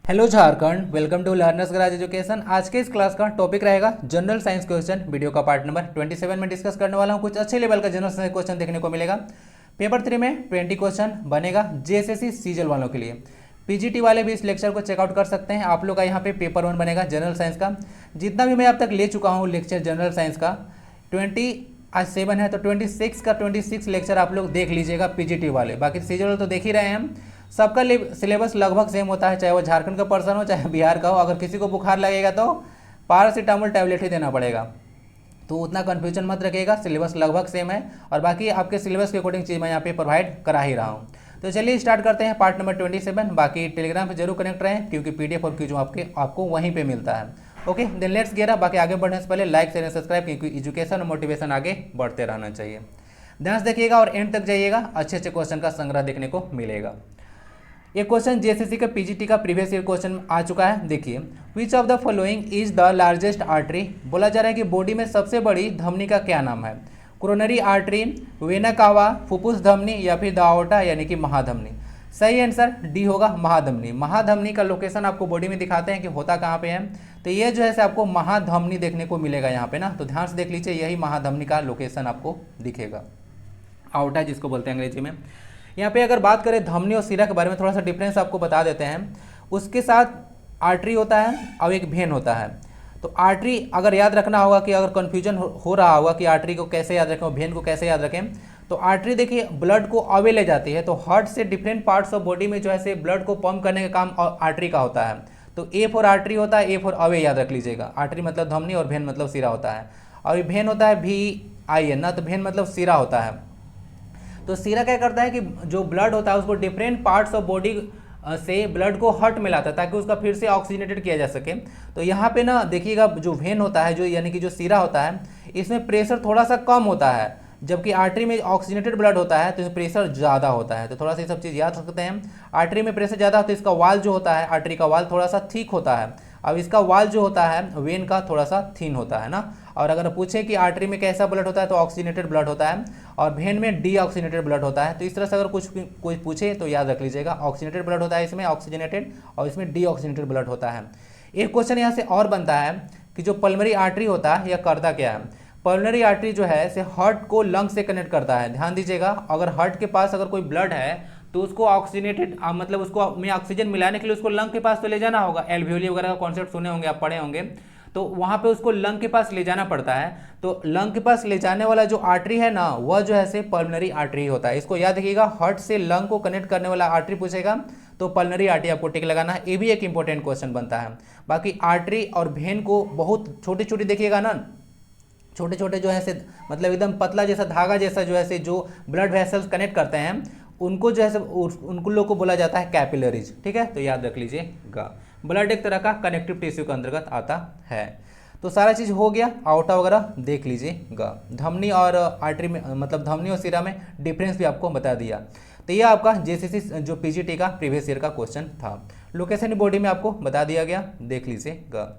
Hello Jharkhand, welcome to learners garage education. आज के इस क्लास का टॉपिक रहेगा जनरल साइंस क्वेश्चन। वीडियो का पार्ट नंबर 27 में डिस्कस करने वाला हूँ। कुछ अच्छे लेवल का जनरल साइंस क्वेश्चन देखने को मिलेगा। पेपर 3 में 20 क्वेश्चन बनेगा जेएसएससी सीजल वालों के लिए। पीजीटी वाले भी इस लेक्चर को चेकआउट कर सकते हैं। आप लोग का यहाँ पे पेपर 1 बनेगा जनरल साइंस का। जितना भी मैं अब तक ले चुका हूँ लेक्चर जनरल साइंस का आज 7 है तो 26 का 26 लेक्चर आप लोग देख लीजिएगा पीजीटी वाले। बाकी सीजल वाले तो देख ही रहे हैं हम। सबका सिलेबस लगभग सेम होता है, चाहे वो झारखंड का पर्सन हो चाहे बिहार का हो। अगर किसी को बुखार लगेगा तो पैरासीटामोल टैबलेट ही देना पड़ेगा, तो उतना कन्फ्यूजन मत रखिएगा। सिलेबस लगभग सेम है और बाकी आपके सिलेबस के अकॉर्डिंग चीज़ मैं यहाँ पे प्रोवाइड करा ही रहा हूँ। तो चलिए स्टार्ट करते हैं पार्ट नंबर 27। बाकी टेलीग्राम पे जरूर कनेक्ट रहें क्योंकि पीडीएफ और क्यूज आपको वहीं पर मिलता है। Okay then let's get. बाकी आगे बढ़ने से पहले लाइक शेयर सब्सक्राइब, क्योंकि एजुकेशन और मोटिवेशन आगे बढ़ते रहना चाहिए। ध्यान से देखिएगा और एंड तक जाइएगा, अच्छे अच्छे क्वेश्चन का संग्रह देखने को मिलेगा। ये क्वेश्चन जेएसएससी का पीजीटी का प्रीवियस ईयर क्वेश्चन आ चुका है। देखिए, विच of the following is the largest artery. बोला जा रहा है कि बॉडी में सबसे बड़ी धमनी का क्या नाम है। कोरोनरी आर्टरी, वेना कावा, फुफ्फुस धमनी या फिर द आओर्टा यानी कि महाधमनी। सही आंसर डी होगा, महाधमनी। महाधमनी का लोकेशन आपको बॉडी में दिखाते हैं कि होता कहाँ पे है। तो ये जो है आपको महाधमनी देखने को मिलेगा यहाँ पे ना, तो ध्यान से देख लीजिए, यही महाधमनी का लोकेशन आपको दिखेगा। आउटा जिसको बोलते हैं अंग्रेजी में। यहाँ पे अगर बात करें धमनी और सिरा के बारे में, थोड़ा सा डिफरेंस आपको बता देते हैं। उसके साथ आर्टरी होता है और एक वेन होता है। तो आर्टरी अगर याद रखना होगा कि अगर कन्फ्यूजन हो रहा होगा कि आर्टरी को कैसे याद रखें और वेन को कैसे याद रखें, तो आर्टरी देखिए ब्लड को अवे ले जाती है। तो हार्ट से डिफरेंट पार्ट्स ऑफ बॉडी में जो है ब्लड को पंप करने का काम आर्टरी का होता है। तो ए फॉर आर्टरी होता है, ए फॉर अवे याद रख लीजिएगा। आर्टरी मतलब धमनी और वेन मतलब सिरा होता है। और वेन होता है VIN ना, तो वेन मतलब सिरा होता है। तो सिरा क्या करता है कि जो ब्लड होता है उसको डिफरेंट पार्ट्स ऑफ बॉडी से ब्लड को हार्ट में लाता है ताकि उसका फिर से ऑक्सीजनेटेड किया जा सके। तो यहाँ पे ना देखिएगा, जो वेन होता है, जो यानी कि जो सिरा होता है, इसमें प्रेशर थोड़ा सा कम होता है, जबकि आर्टरी में ऑक्सीजनेटेड ब्लड होता है तो इसमें प्रेशर ज़्यादा होता है। तो थोड़ा सा ये सब चीज़ याद रखते हैं। आर्टरी में प्रेशर ज़्यादा होता है, इसका वाल जो होता है, आर्टरी का वाल थोड़ा सा थिक होता है। अब इसका वाल जो होता है वेन का थोड़ा सा थिन होता है ना। और अगर पूछे कि आर्टरी में कैसा ब्लड होता है तो ऑक्सीजनेटेड ब्लड होता है और वेन में डीऑक्सीजनेटेड ब्लड होता है। तो इस तरह से अगर कोई पूछे तो याद रख लीजिएगा, ऑक्सीजनेटेड ब्लड होता है इसमें, ऑक्सीजनेटेड, और इसमें डीऑक्सीजनेटेड ब्लड होता है। एक क्वेश्चन यहाँ से और बनता है कि जो पल्मोनरी आर्टरी होता है यह करता क्या है। पल्मोनरी आर्टरी जो है से हार्ट को लंग से कनेक्ट करता है। ध्यान दीजिएगा, अगर हार्ट के पास अगर कोई ब्लड है तो उसको ऑक्सीजनेटेड मतलब उसको में ऑक्सीजन मिलाने के लिए उसको लंग के पास तो ले जाना होगा। एल्वियोली वगैरह का कॉन्सेप्ट सुने होंगे, आप पढ़े होंगे। तो वहाँ पे उसको लंग के पास ले जाना पड़ता है। तो लंग के पास ले जाने वाला जो आर्टरी है ना, वह जो है पल्मोनरी आर्टरी होता है। इसको याद रखिएगा, हार्ट से लंग को कनेक्ट करने वाला आर्टरी पूछेगा तो पल्मोनरी आर्टरी आपको टिक लगाना है। ये भी एक इंपॉर्टेंट क्वेश्चन बनता है। बाकी आर्टरी और वेन को बहुत छोटी छोटी देखिएगा ना, छोटे छोटे जो है मतलब एकदम पतला जैसा धागा जैसा जो है जो ब्लड वेसल्स कनेक्ट करते हैं, उनको जो है उनको लोग को बोला जाता है कैपिलरीज। ठीक है, तो याद रख लीजिएगा। ब्लड एक तरह का कनेक्टिव टिश्यू के अंतर्गत आता है। तो सारा चीज़ हो गया, आउटा वगैरह देख लीजिएगा। धमनी और आर्टरी में मतलब धमनी और सिरा में डिफरेंस भी आपको बता दिया। तो ये आपका जेएसएससी जो पीजीटी का प्रीवियस ईयर का क्वेश्चन था। लोकेशन बॉडी में आपको बता दिया गया, देख लीजिएगा।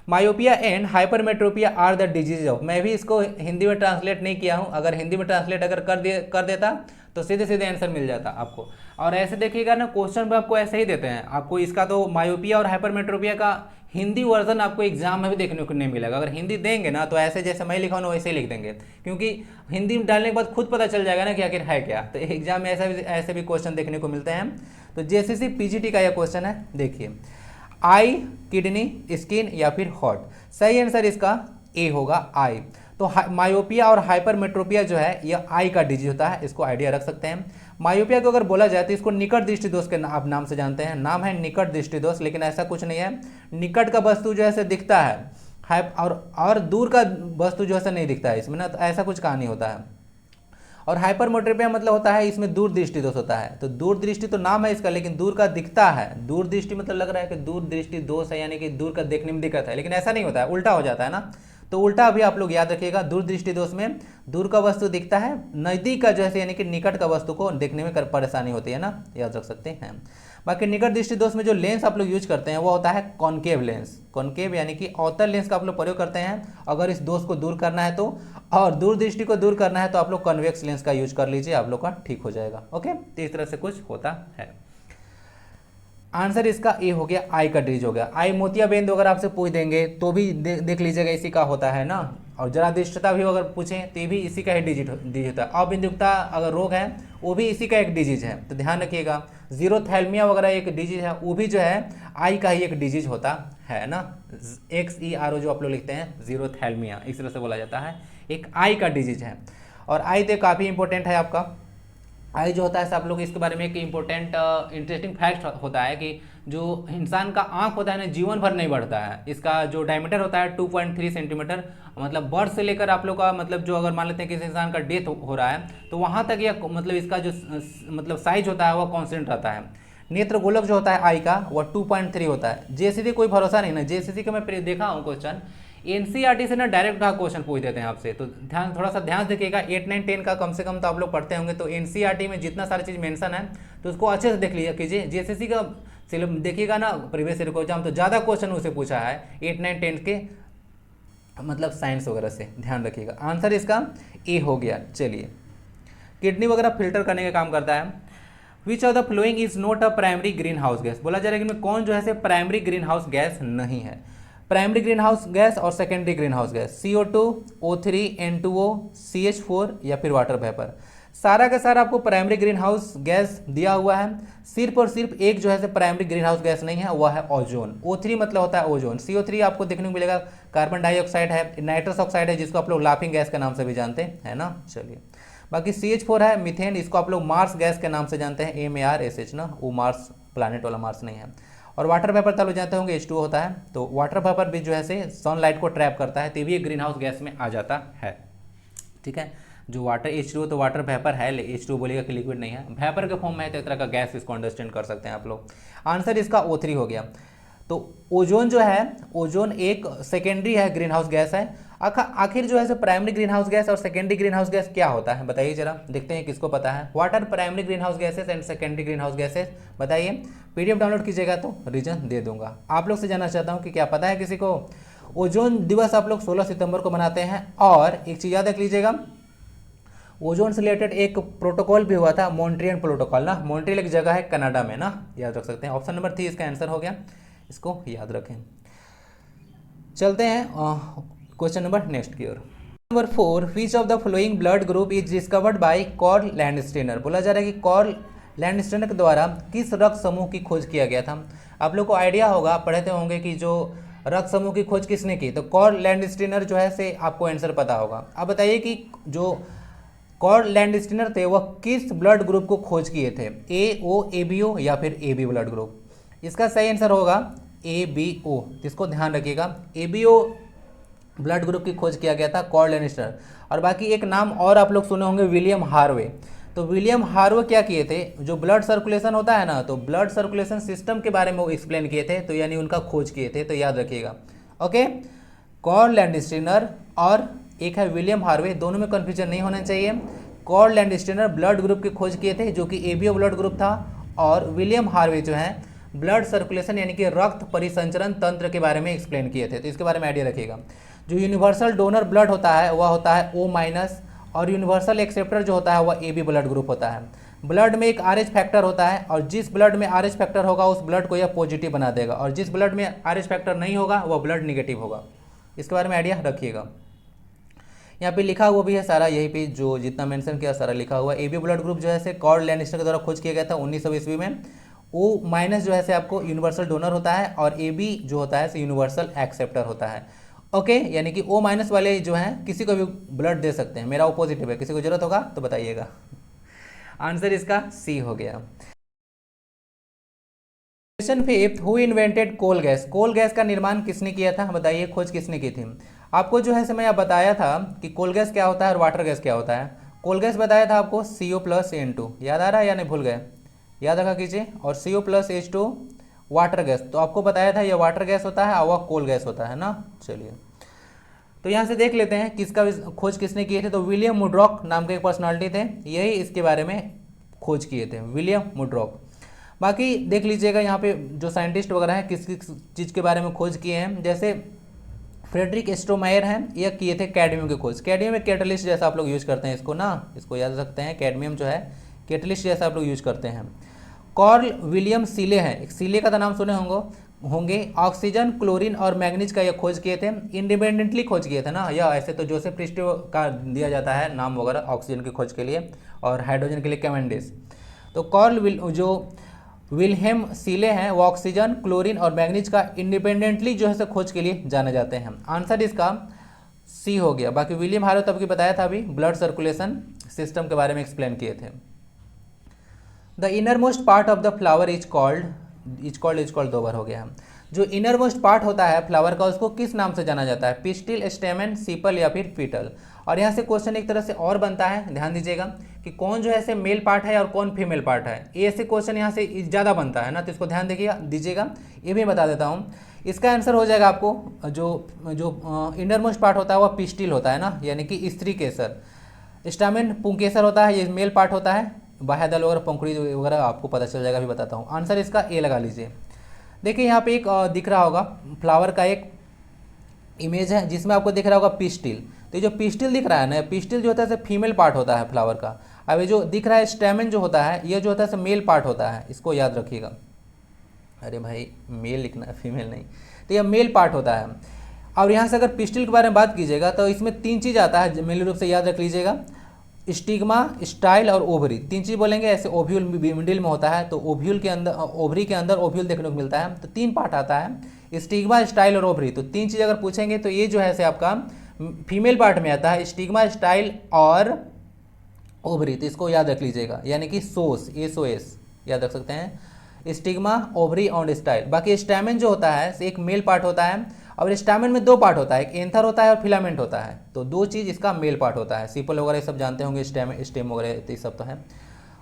Myopia and hypermetropia are the disease of. मैं भी इसको हिंदी में ट्रांसलेट नहीं किया हूँ, अगर हिंदी में ट्रांसलेट अगर कर देता तो सीधे सीधे आंसर मिल जाता आपको। और ऐसे देखिएगा ना, क्वेश्चन भी आपको ऐसे ही देते हैं आपको। इसका तो मायोपिया और हाइपरमेट्रोपिया का हिंदी वर्जन आपको एग्जाम में भी देखने को नहीं मिलेगा। अगर हिंदी देंगे ना तो ऐसे जैसे मैं लिखा हूँ वैसे ही लिख देंगे, क्योंकि हिंदी में डालने के बाद खुद पता चल जाएगा ना कि आखिर है क्या। तो एग्जाम में ऐसे भी क्वेश्चन देखने को मिलते हैं। तो जेएसएससी पीजीटी का यह क्वेश्चन है, देखिए। आई, किडनी, स्किन या फिर हार्ट। सही आंसर इसका ए होगा, आई। तो मायोपिया और हाइपरमेट्रोपिया जो है यह आई का डिजीज होता है, इसको आइडिया रख सकते हैं। मायोपिया को अगर बोला जाए तो इसको निकट दृष्टि दोष के आप नाम से जानते हैं। नाम है निकट दृष्टि दोष, लेकिन ऐसा कुछ नहीं है। निकट का वस्तु जो है दिखता है और दूर का वस्तु जो है नहीं दिखता है इसमें ना, तो ऐसा कुछ कहानी होता है। और हाइपरमेट्रोपिया मतलब होता है इसमें दूर दृष्टि दोष होता है। तो दूर दृष्टि तो नाम है इसका, लेकिन दूर का दिखता है। दूर दृष्टि मतलब लग रहा है कि दूर दृष्टि दोष है, यानी कि दूर का देखने में दिक्कत है, लेकिन ऐसा नहीं होता है, उल्टा हो जाता है ना। तो उल्टा भी आप लोग याद रखिएगा, दूर दृष्टि दोष में दूर का वस्तु दिखता है, नज़दीक का जो है यानी कि निकट का वस्तु को देखने में परेशानी होती है ना, याद रख सकते हैं। बाकी निकट दृष्टि दोष में जो लेंस आप लोग यूज करते हैं वो होता है कॉनकेव लेंस। कॉनकेव यानी कि अवतल लेंस का आप लोग प्रयोग करते हैं अगर इस दोष को दूर करना है तो, और दूर दृष्टि को दूर करना है तो आप लोग कन्वेक्स लेंस का यूज कर लीजिए, आप लोग का ठीक हो जाएगा। ओके, तो इस तरह से कुछ होता है। आंसर इसका ए हो गया, आई का डिजिट हो गया। आई मोतियाबिंद अगर आपसे पूछ देंगे तो भी देख लीजिएगा इसी का होता है ना। और जरादिष्टता भी अगर पूछें तो ये भी इसी का ही डिजिट होता है। अबिंदुकता अगर रोग है वो भी इसी का एक डिजीज है, तो ध्यान रखिएगा। जीरोथैल्मिया वगैरह एक डिजीज है, वो भी जो है आई का ही एक डिजीज होता है ना। XERO जो आप लोग लिखते हैं जीरोथैल्मिया, इस तरह से बोला जाता है, एक आई का डिजीज है। और आई तो काफ़ी इंपॉर्टेंट है आपका। आई जो होता है आप लोग इसके बारे में एक इम्पोर्टेंट इंटरेस्टिंग फैक्ट होता है कि जो इंसान का आंख होता है ना जीवन भर नहीं बढ़ता है। इसका जो डायमीटर होता है 2.3 सेंटीमीटर, मतलब बर्थ से लेकर आप लोग का मतलब जो अगर मान लेते हैं किसी इंसान का डेथ हो रहा है तो वहाँ तक यह मतलब इसका जो मतलब साइज होता है वह कॉन्स्टेंट रहता है। नेत्र गोलक जो होता है आई का वह 2.3 होता है। जेसीसी कोई भरोसा नहीं ना, जेसीसी का मैं देखा हूँ क्वेश्चन, एनसीईआरटी से ना डायरेक्ट क्वेश्चन पूछ देते हैं आपसे, तो थोड़ा सा ध्यान देखिएगा। 8, 9, 10 का कम से कम तो आप लोग पढ़ते होंगे, तो एनसीईआरटी में जितना सारी चीज़ मेंशन है तो उसको अच्छे से देख लीजिए कीजिए। जेसीसी का सिलेबस देखिएगा ना, प्रीवियस ईयर को एग्जाम तो ज़्यादा क्वेश्चन उसे पूछा है 8, 9, 10 के मतलब साइंस वगैरह से, ध्यान रखिएगा। आंसर इसका ए हो गया। चलिए, किडनी वगैरह फिल्टर करने का काम करता है। Which of the following is not a primary green house gas, बोला जा रहा है कि कौन जो है प्राइमरी ग्रीन हाउस गैस नहीं है। प्राइमरी ग्रीन हाउस गैस और secondary green house gas CO2, O3, N2O, CH4 या फिर वाटर वेपर, सारा का सारा आपको प्राइमरी ग्रीन हाउस गैस दिया हुआ है। सिर्फ और सिर्फ एक जो है प्राइमरी ग्रीन हाउस गैस नहीं है, वह है ओजोन। O3 मतलब होता है ओजोन। CO3 आपको देखने को मिलेगा कार्बन डाइऑक्साइड है, नाइट्रस ऑक्साइड है जिसको आप लोग लाफिंग गैस के नाम से भी जानते हैं ना। चलिए, बाकी CH4 है मीथेन, इसको आप लोग मार्स गैस के नाम से जानते हैं, MARSH ना, वो मार्स प्लानट वाला मार्स नहीं है। और वाटर वेपर तो लोग जानते होंगे H2O होता है, तो वाटर वेपर भी जो है से सनलाइट को ट्रैप करता है, तो भी एक ग्रीन हाउस गैस में आ जाता है। ठीक है, जो वाटर H2O तो वाटर वेपर है, H2O बोलेगा कि लिक्विड नहीं है, वेपर के फॉर्म में है, तो एक तरह का गैस इसको अंडरस्टैंड कर सकते हैं आप लोग। आंसर इसका O3 हो गया। तो ओजोन जो है, ओजोन एक सेकेंडरी है ग्रीन हाउस गैस है। आखिर जो है प्राइमरी ग्रीन हाउस गैस और सेकेंडरी ग्रीन हाउस गैस क्या होता है बताइए जरा, देखते हैं किसको पता है। What are primary green house gases and secondary green house gases, बताइए। PDF डाउनलोड कीजिएगा तो रीजन दे दूंगा। आप लोग से जानना चाहता हूँ कि क्या पता है किसी को। ओजोन दिवस आप लोग 16 सितंबर को मनाते हैं। और एक चीज़ याद रख लीजिएगा, ओजोन से रिलेटेड एक प्रोटोकॉल भी हुआ था, मॉन्ट्रियल प्रोटोकॉल ना। मॉन्ट्रियल एक जगह है कनाडा में ना, याद रख सकते हैं। ऑप्शन नंबर 3 इसका आंसर हो गया, इसको याद रखें। चलते हैं क्वेश्चन नंबर नेक्स्ट की ओर। Number 4, which of the following blood group is discovered by Karl Landsteiner, बोला जा रहा है कि कार्ल लैंडस्टेनर के द्वारा किस रक्त समूह की खोज किया गया था। आप लोग को आइडिया होगा, पढ़ते होंगे कि जो रक्त समूह की खोज किसने की, तो कार्ल लैंडस्टेनर जो है से आपको आंसर पता होगा। अब बताइए कि जो कार्ल लैंडस्टेनर थे वह किस ब्लड ग्रुप को खोज किए थे, AO, ABO या फिर AB ब्लड ग्रुप। इसका सही आंसर होगा ABO, जिसको ध्यान रखिएगा। ABO ब्लड ग्रुप की खोज किया गया था कार्ल लैंडस्टेनर। और बाकी एक नाम और आप लोग सुने होंगे, विलियम हार्वे। तो विलियम हार्वे क्या किए थे, जो ब्लड सर्कुलेशन होता है ना, तो ब्लड सर्कुलेशन सिस्टम के बारे में वो एक्सप्लेन किए थे, तो यानी उनका खोज किए थे, तो याद रखिएगा। ओके, कार्ल लैंडस्टेनर और एक है विलियम हार्वे, दोनों में कन्फ्यूजन नहीं होना चाहिए। कार्ल लैंडस्टेनर ब्लड ग्रुप की खोज किए थे जो कि ABO ब्लड ग्रुप था, और विलियम हार्वे जो है ब्लड सर्कुलेशन यानी कि रक्त परिसंचरण तंत्र के बारे में एक्सप्लेन किए थे, तो इसके बारे में आइडिया रखिएगा। जो यूनिवर्सल डोनर ब्लड होता है वह होता है O-, और यूनिवर्सल एक्सेप्टर जो होता है वह AB ब्लड ग्रुप होता है। ब्लड में एक RH फैक्टर होता है, और जिस ब्लड में RH फैक्टर होगा उस ब्लड को यह पॉजिटिव बना देगा, और जिस ब्लड में RH फैक्टर नहीं होगा वह ब्लड निगेटिव होगा। इसके बारे में आइडिया रखिएगा। यहाँ पे लिखा हुआ भी है सारा, यहीं पे जो जितना मेंशन किया सारा लिखा हुआ है। AB ब्लड ग्रुप जो है से कार्ल लैंडस्टेनर के द्वारा खोज किया गया था 1900 ईस्वी में। O- जो है से आपको यूनिवर्सल डोनर होता है, और AB जो होता है यूनिवर्सल एक्सेप्टर होता है। ओके, यानी कि O- वाले जो हैं किसी को भी ब्लड दे सकते हैं। मेरा O पॉजिटिव है, किसी को जरूरत होगा तो बताइएगा। आंसर इसका C हो गया। Question 5, who invented coal gas, coal gas का निर्माण किसने किया था, बताइए, खोज किसने की थी। आपको जो है से मैं बताया था कि कोल गैस क्या होता है और वाटर गैस क्या होता है। कोल गैस बताया था आपको CO+N2, याद आ रहा है या नहीं, भूल गए, याद रखा कीजिए। और CO+H2 वाटर गैस, तो आपको बताया था ये वाटर गैस होता है और वह कोल गैस होता है ना। चलिए, तो यहाँ से देख लेते हैं किसका खोज किसने किए थे। तो विलियम मुड्रॉक नाम के एक पर्सनालिटी थे, यही इसके बारे में खोज किए थे, विलियम मुड्रॉक। बाकी देख लीजिएगा यहाँ पे जो साइंटिस्ट वगैरह हैं किस किस चीज़ के बारे में खोज किए हैं, जैसे फ्रेडरिक स्ट्रोमायर हैं, ये किए थे कैडमियम की खोज। कैडमियम एक कैटलिस्ट जैसा आप लोग यूज करते हैं इसको ना, इसको याद रखते हैं, कैडमियम जो है कैटलिस्ट जैसा आप लोग यूज करते हैं। कार्ल विलियम सीले हैं, एक सीले का तो नाम सुने होंगे। ऑक्सीजन, क्लोरीन और मैग्नीज का ये खोज किए थे, इंडिपेंडेंटली खोज किए थे ना, या ऐसे तो जोसेफ प्रिस्टो का दिया जाता है नाम वगैरह ऑक्सीजन की खोज के लिए और हाइड्रोजन के लिए कैवेंडिश। तो जो विल्हेम सीले हैं वो ऑक्सीजन, क्लोरीन और मैग्नीज का इंडिपेंडेंटली जो है से खोज के लिए जाने जाते हैं। आंसर इसका सी हो गया। बाकी विलियम हारे तब की बताया था अभी, ब्लड सर्कुलेशन सिस्टम के बारे में एक्सप्लेन किए थे। The inner most part of the flower is called दो बार हो गया। जो इनर मोस्ट पार्ट होता है फ्लावर का उसको किस नाम से जाना जाता है? पिस्टिल, स्टेमन, सीपल या फिर पीटल। और यहाँ से क्वेश्चन एक तरह से और बनता है, ध्यान दीजिएगा कि कौन जो है से मेल पार्ट है और कौन फीमेल पार्ट है। ये ऐसे क्वेश्चन यहाँ से ज़्यादा बनता है ना, तो इसको ध्यान दीजिएगा। ये भी बता देता हूँ, इसका आंसर हो जाएगा आपको जो इनर मोस्ट पार्ट होता है वह पिस्टिल होता है ना, यानी कि स्त्री केसर। स्टामिन पुंकेसर होता है, ये मेल पार्ट होता है। बाह्यदल वगैरह पंखुड़ी वगैरह आपको पता चल जाएगा, अभी बताता हूँ। आंसर इसका ए लगा लीजिए। देखिए यहाँ पे एक दिख रहा होगा फ्लावर का एक इमेज है जिसमें आपको दिख रहा होगा पिस्टिल। तो ये जो पिस्टिल दिख रहा है ना, पिस्टिल जो होता है फीमेल पार्ट होता है फ्लावर का। अब ये जो दिख रहा है स्टेमन जो होता है, ये जो होता है मेल पार्ट होता है, इसको याद रखिएगा। अरे भाई मेल लिखना है, फीमेल नहीं। तो यह मेल पार्ट होता है। और यहाँ से अगर पिस्टिल के बारे में बात कीजिएगा तो इसमें 3 चीज़ आता है, मेल रूप से याद रख लीजिएगा। स्टिग्मा, स्टाइल और ओवरी, 3 चीज़ बोलेंगे। ऐसे ओव्यूल मिडिल में होता है, तो ओव्यूल के अंदर, ओवरी के अंदर ओव्यूल देखने को मिलता है। तो 3 पार्ट आता है, स्टिग्मा, स्टाइल और ओवरी। तो 3 चीज़ अगर पूछेंगे तो ये जो है से आपका फीमेल पार्ट में आता है, स्टिग्मा, स्टाइल और ओवरी। तो इसको याद रख लीजिएगा, यानी कि SOS याद रख सकते हैं, स्टिग्मा, ओवरी और स्टाइल। बाकी स्टैमेन जो होता है एक मेल पार्ट होता है, और स्टैमेन में 2 पार्ट होता है, एक एंथर होता है और फिलामेंट होता है। तो 2 चीज़ इसका मेल पार्ट होता है। सीपल वगैरह सब जानते होंगे, स्टेम वगैरह तो ये सब तो है।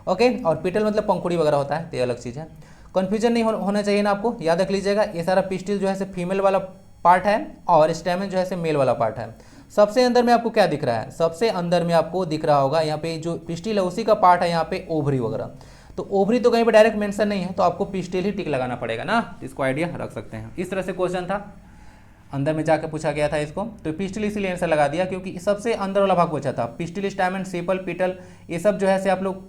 ओके, और पीटल मतलब पंखुड़ी वगैरह होता है, तो ये अलग चीज़ है। कन्फ्यूजन नहीं होना चाहिए ना आपको, याद रख लीजिएगा। ये सारा पिस्टिल जो है से फीमेल वाला पार्ट है और स्टैमेन जो है से मेल वाला पार्ट है। सबसे अंदर में आपको क्या दिख रहा है? सबसे अंदर में आपको दिख रहा होगा यहाँ पे जो पिस्टिल है उसी का पार्ट है यहाँ पे ओवरी वगैरह। तो ओवरी तो कहीं पे डायरेक्ट मेंशन नहीं है, तो आपको पिस्टिल ही टिक लगाना पड़ेगा ना, इसको आइडिया रख सकते हैं। इस तरह से क्वेश्चन था, अंदर में जाके पूछा गया था इसको, तो पिस्टिल इसीलिए आंसर लगा दिया क्योंकि सबसे अंदर वाला भाग पूछा था। पिस्टिल, स्टैमेन, सीपल, पीटल ये सब जो है से आप लोग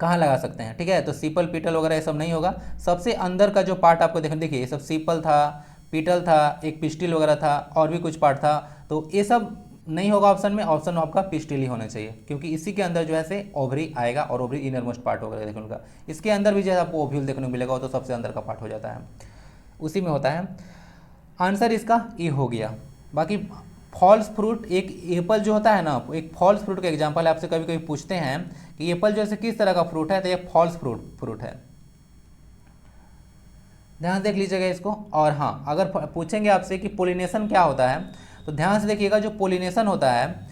कहाँ लगा सकते हैं, ठीक है। तो सीपल, पीटल वगैरह ये सब नहीं होगा। सबसे अंदर का जो पार्ट आपको देखिए, ये सब सीपल था, पीटल था, एक पिस्टिल वगैरह था और भी कुछ पार्ट था। तो ये सब नहीं होगा ऑप्शन में, ऑप्शन आपका पिस्टिल ही होना चाहिए क्योंकि इसी के अंदर जो है से ओवरी आएगा और ओवरी इनर मोस्ट पार्ट वगैरह देखने उनका। इसके अंदर भी जो है आपको ओव्यूल देखने को मिलेगा, वो तो सबसे अंदर का पार्ट हो जाता है, उसी में होता है। आंसर इसका ए हो गया। बाकी फॉल्स फ्रूट, एक एप्पल जो होता है ना, एक फॉल्स फ्रूट का एग्जांपल है, आपसे कभी कभी पूछते हैं कि एप्पल जो है किस तरह का फ्रूट है, तो ये फॉल्स फ्रूट है। ध्यान देख लीजिएगा इसको। और हाँ, अगर पूछेंगे आपसे कि पोलिनेशन क्या होता है, तो ध्यान से देखिएगा। जो पोलिनेशन होता है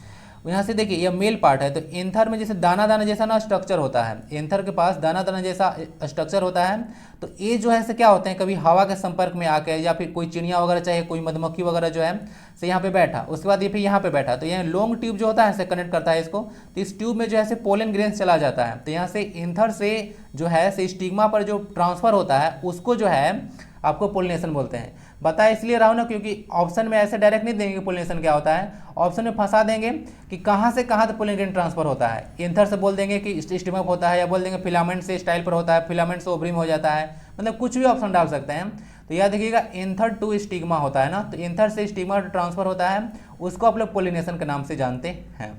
यहाँ से देखिए, यह मेल पार्ट है, तो एंथर में जैसे दाना दाना जैसा ना स्ट्रक्चर होता है, एंथर के पास दाना दाना जैसा स्ट्रक्चर होता है। तो ये जो है से क्या होते हैं, कभी हवा के संपर्क में आकर या फिर कोई चिड़िया वगैरह चाहे कोई मधुमक्खी वगैरह जो है से यहाँ पे बैठा, उसके बाद ये फिर यहाँ पे बैठा, तो यहाँ लॉन्ग ट्यूब जो होता है से कनेक्ट करता है इसको। तो इस ट्यूब में जो है से पोलन ग्रेन्स चला जाता है, तो यहाँ से एंथर से जो है से स्टिग्मा पर जो ट्रांसफर होता है उसको जो है आपको पोलिनेशन बोलते हैं। बताया इसलिए रहा हूँ ना क्योंकि ऑप्शन में ऐसे डायरेक्ट नहीं देंगे पोलिनेशन क्या होता है, ऑप्शन में फंसा देंगे कि कहाँ से कहाँ तक पोलन ग्रेन ट्रांसफर होता है। एंथर से बोल देंगे कि स्टिग्मा होता है, या बोल देंगे फिलामेंट से स्टाइल पर होता है, फिलामेंट से ओवरी में हो जाता है, मतलब कुछ भी ऑप्शन डाल सकते हैं। तो याद रखिएगा, एंथर टू स्टिग्मा होता है ना, तो एंथर से स्टिग्मा ट्रांसफर होता है, उसको आप लोग पोलिनेशन के नाम से जानते हैं।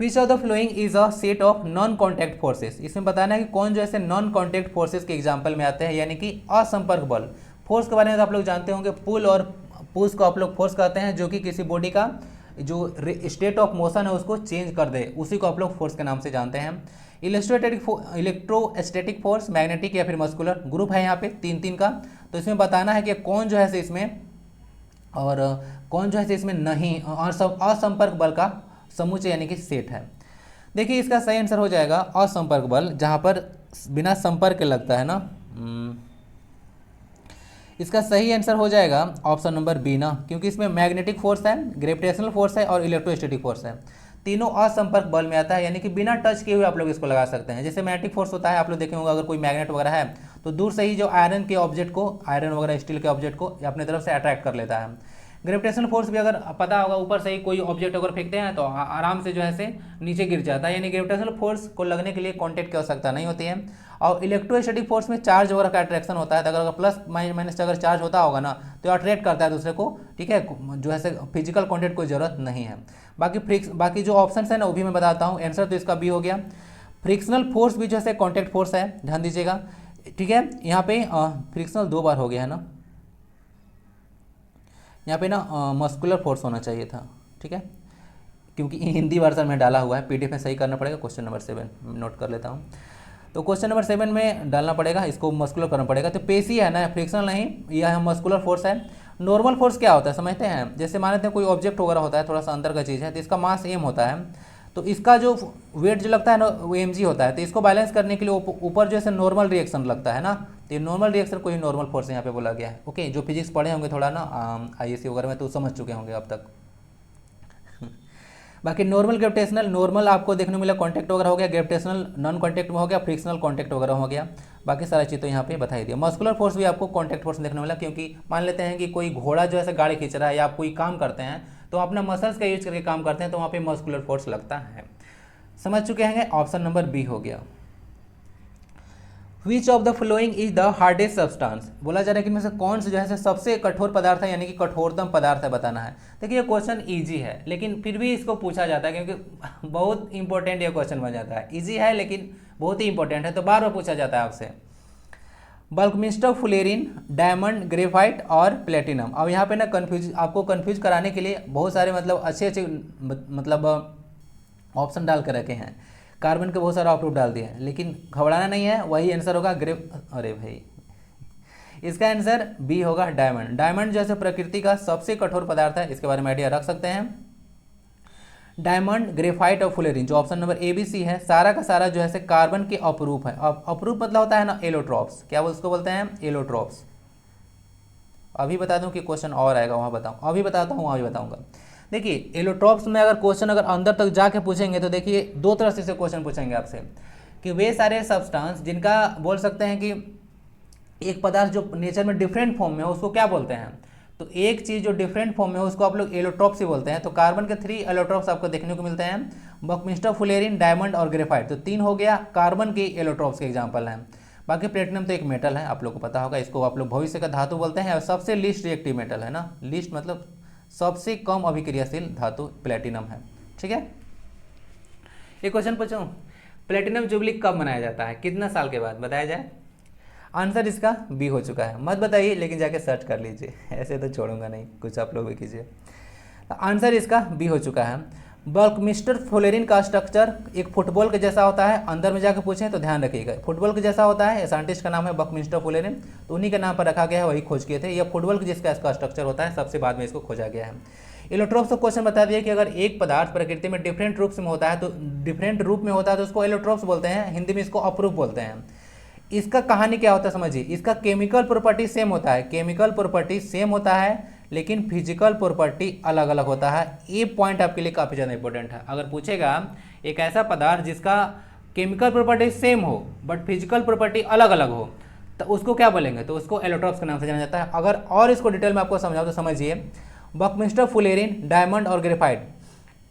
विच of the following is a set of non contact forces. इसमें बताना है कि कौन जो ऐसे नॉन कॉन्टैक्ट फोर्सेस के एग्जाम्पल में आते हैं, यानी कि असंपर्क बल। फोर्स के बारे में तो आप लोग जानते होंगे, पुल और पुश को आप लोग फोर्स कहते हैं, जो कि किसी बॉडी का जो स्टेट ऑफ मोशन है उसको चेंज कर दे, उसी को आप लोग फोर्स के नाम से जानते हैं। इलेक्ट्रोस्टैटिक फोर्स, मैग्नेटिक या फिर मस्कुलर, ग्रुप है यहाँ पे 3-3 का। तो इसमें बताना है कि कौन जो है इसमें और कौन जो है इसमें नहीं, असंपर्क बल का समूचे यानी कि सेट है। देखिए इसका सही आंसर हो जाएगा असंपर्क बल, जहाँ पर बिना संपर्क के लगता है ना। इसका सही आंसर हो जाएगा ऑप्शन नंबर बी ना, क्योंकि इसमें मैग्नेटिक फोर्स है, ग्रेविटेशनल फोर्स है और इलेक्ट्रोस्टैटिक फोर्स है, तीनों असंपर्क बल में आता है, यानी कि बिना टच किए हुए आप लोग इसको लगा सकते हैं। जैसे मैग्नेटिक फोर्स होता है, आप लोग देखे होंगे अगर कोई मैग्नेट वगैरह है तो दूर से ही जो आयरन के ऑब्जेक्ट को, आयरन वगैरह स्टील के ऑब्जेक्ट को अपने तरफ से अट्रैक्ट कर लेता है। ग्रेविटेशनल फोर्स भी अगर पता होगा, ऊपर से ही कोई ऑब्जेक्ट अगर फेंकते हैं तो आराम से जो है से नीचे गिर जाता है, यानी ग्रेविटेशनल फोर्स को लगने के लिए कांटेक्ट की आवश्यकता नहीं होती है। और इलेक्ट्रोस्टैटिक फोर्स में चार्ज वगैरह का अट्रैक्शन होता है, तो अगर प्लस माइनस से अगर चार्ज होता होगा ना तो अट्रैक्ट करता है दूसरे को, ठीक है, जो है फिजिकल कॉन्टेक्ट कोई जरूरत नहीं है। बाकी जो ऑप्शन है ना वो भी मैं बताता हूँ। आंसर तो इसका बी हो गया। फ्रिक्शनल फोर्स भी जो है कॉन्टेक्ट फोर्स है, ध्यान दीजिएगा, ठीक है। यहाँ पे फ्रिक्शनल 2 बार हो गया है ना, यहाँ पे ना मस्कुलर फोर्स होना चाहिए था, ठीक है, क्योंकि हिंदी वर्जन में डाला हुआ है, पीडीएफ में सही करना पड़ेगा। क्वेश्चन नंबर 7 नोट कर लेता हूँ। तो क्वेश्चन नंबर 7 में डालना पड़ेगा, इसको मस्कुलर करना पड़ेगा। तो पेशी है ना, फ्रिक्शनल नहीं, यह मस्कुलर फोर्स है। नॉर्मल फोर्स क्या होता है समझते हैं, जैसे मान लेते हैं कोई ऑब्जेक्ट वगैरह होता है, थोड़ा सा अंदर का चीज़ है, तो इसका मास एम होता है, तो इसका जो वेट जो लगता है ना वो mg होता है। तो इसको बैलेंस करने के लिए ऊपर जो है नॉर्मल रिएक्शन लगता है ना, तो ये नॉर्मल रिएक्शन को ही नॉर्मल फोर्स यहाँ पे बोला गया है। ओके, जो फिजिक्स पढ़े होंगे थोड़ा ना आईएससी वगैरह में तो समझ चुके होंगे अब तक। बाकी नॉर्मल ग्रेविटेशनल, नॉर्मल आपको देखने को मिला, कॉन्टैक्ट वगैरह हो गया, ग्रेविटेशनल नॉन कॉन्टैक्ट में हो गया, फ्रिक्शनल कॉन्टैक्ट वगैरह हो गया, बाकी सारा चीज़ तो यहाँ पे बताई दिया। मस्कुलर फोर्स भी आपको कॉन्टैक्ट फोर्स देखने मिला, क्योंकि मान लेते हैं कि कोई घोड़ा जो है गाड़ी खींच रहा है या आप कोई काम करते हैं तो अपना मसल्स का यूज करके काम करते हैं, तो वहाँ पे मस्कुलर फोर्स लगता है। समझ चुके हैं, ऑप्शन नंबर बी हो गया। विच of the following is the hardest substance, बोला जा रहा है कि इनमें से कौन सा जो है सबसे कठोर पदार्थ है, यानी कि कठोरतम पदार्थ है, बताना है। देखिए ये क्वेश्चन इजी है, लेकिन फिर भी इसको पूछा जाता है क्योंकि बहुत इंपॉर्टेंट ये क्वेश्चन बन जाता है। इजी है लेकिन बहुत ही इंपॉर्टेंट है, तो बार बार पूछा जाता है आपसे। बल्कमिस्टर, फुलेरिन, डायमंड, ग्रेफाइट और प्लेटिनम। अब यहाँ पे ना आपको कन्फ्यूज कराने के लिए बहुत सारे मतलब अच्छे मतलब ऑप्शन डाल कर रखे हैं, कार्बन के बहुत सारे ऑप्शन डाल दिए हैं, लेकिन घबराना नहीं है, वही आंसर होगा अरे भाई, इसका आंसर बी होगा, डायमंड। डायमंड जैसे प्रकृति का सबसे कठोर पदार्थ है, इसके बारे में आइडिया रख सकते हैं। डायमंड, ग्रेफाइट और फुलेरिन, जो option number A B C है, सारा का सारा जो है कार्बन के अपरूप है। अब अपरूप मतलब होता है ना एलोट्रॉप्स, क्या उसको बोलते हैं, एलोट्रॉप्स। अभी बता दूं कि क्वेश्चन और आएगा, वहाँ बताऊँ, अभी बताता हूँ, वहाँ भी बताऊँगा। देखिए एलोट्रॉप्स में अगर क्वेश्चन अगर अंदर तक जाके पूछेंगे तो देखिए 2 तरह से क्वेश्चन पूछेंगे आपसे, कि वे सारे सब्सटेंस जिनका बोल सकते हैं कि एक पदार्थ जो नेचर में डिफरेंट फॉर्म में हो उसको क्या बोलते हैं, तो एक चीज़ जो डिफरेंट फॉर्म में हो उसको आप लोग एलोट्रॉप्स ही बोलते हैं। तो कार्बन के 3 एलोट्रॉप्स आपको देखने को मिलते हैं, बकमिस्टर, फुलेरिन, डायमंड और ग्रेफाइट। तो 3 हो गया कार्बन के एलोट्रॉप्स के एग्जाम्पल हैं। बाकी प्लेटिनम तो एक मेटल है, आप लोग को पता होगा, इसको आप लोग भविष्य का धातु बोलते हैं, और सबसे लीस्ट रिएक्टिव मेटल है ना, लीस्ट मतलब सबसे कम अभिक्रियाशील धातु प्लेटिनम है, ठीक है। एक क्वेश्चन पूछूं, प्लेटिनम जुबली कब मनाया जाता है, कितना साल के बाद, बताया जाए। आंसर इसका बी हो चुका है, मत बताइए लेकिन जाके सर्च कर लीजिए, ऐसे तो छोड़ूंगा नहीं, कुछ आप लोग भी कीजिए। आंसर इसका बी हो चुका है। बल्कमिस्टर फुलेरिन का स्ट्रक्चर एक फुटबॉल के जैसा होता है, अंदर में जाकर पूछें तो ध्यान रखिएगा, फुटबॉल के जैसा होता है। साइंटिस्ट का नाम है बल्कमिस्टर फुलेरिन, तो उन्हीं के नाम पर रखा गया है, वही खोज किए थे। यह फुटबॉल के जिसका इसका स्ट्रक्चर होता है, सबसे बाद में इसको खोजा गया है। एलोट्रॉप्स का क्वेश्चन बता दिया कि अगर एक पदार्थ प्रकृति में डिफरेंट रूप में होता है, तो डिफरेंट रूप में होता है तो उसको एलोट्रॉप्स बोलते हैं, हिंदी में इसको अपरूप बोलते हैं। इसका कहानी क्या होता है समझिए, इसका केमिकल प्रॉपर्टी सेम होता है, केमिकल प्रॉपर्टी सेम होता है, लेकिन फिजिकल प्रॉपर्टी अलग अलग होता है। ये पॉइंट आपके लिए काफ़ी ज़्यादा इंपॉर्टेंट है। अगर पूछेगा एक ऐसा पदार्थ जिसका केमिकल प्रॉपर्टी सेम हो बट फिजिकल प्रॉपर्टी अलग अलग हो, तो उसको क्या बोलेंगे, तो उसको एलोट्रॉप्स के नाम से जाना जाता है। अगर और इसको डिटेल में आपको समझाओ तो समझिए, बकमिस्टर, फुलेरिन, डायमंड और ग्रेफाइट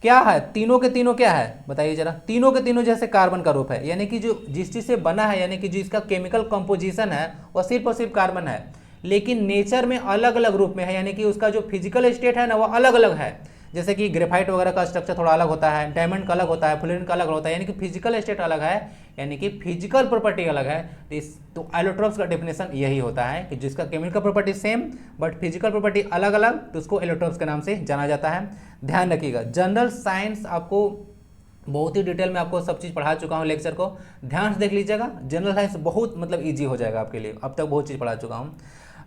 क्या है, तीनों के तीनों क्या है बताइए जरा, तीनों के तीनों जैसे कार्बन का रूप है, यानी कि जो जिस चीज़ से बना है, यानी कि जिसका केमिकल कंपोजिशन है वह सिर्फ और सिर्फ कार्बन है, लेकिन नेचर में अलग अलग रूप में है, यानी कि उसका जो फिजिकल स्टेट है ना वह अलग अलग है। जैसे कि ग्रेफाइट वगैरह का स्ट्रक्चर थोड़ा अलग होता है, डायमंड का अलग होता है, फ्लोरीन का अलग होता है, यानी कि फिजिकल स्टेट अलग है, यानी कि फिजिकल प्रॉपर्टी अलग है। तो एलोट्रॉप्स का डेफिनेशन यही होता है कि जिसका chemical property same but physical property अलग अलग, तो उसको एलोट्रॉप्स के नाम से जाना जाता है। ध्यान रखिएगा, जनरल साइंस आपको बहुत ही डिटेल में आपको सब चीज़ पढ़ा चुका हूँ, लेक्चर को ध्यान से देख लीजिएगा। जनरल साइंस बहुत मतलब ईजी हो जाएगा आपके लिए, अब तक बहुत चीज़ पढ़ा चुका हूँ।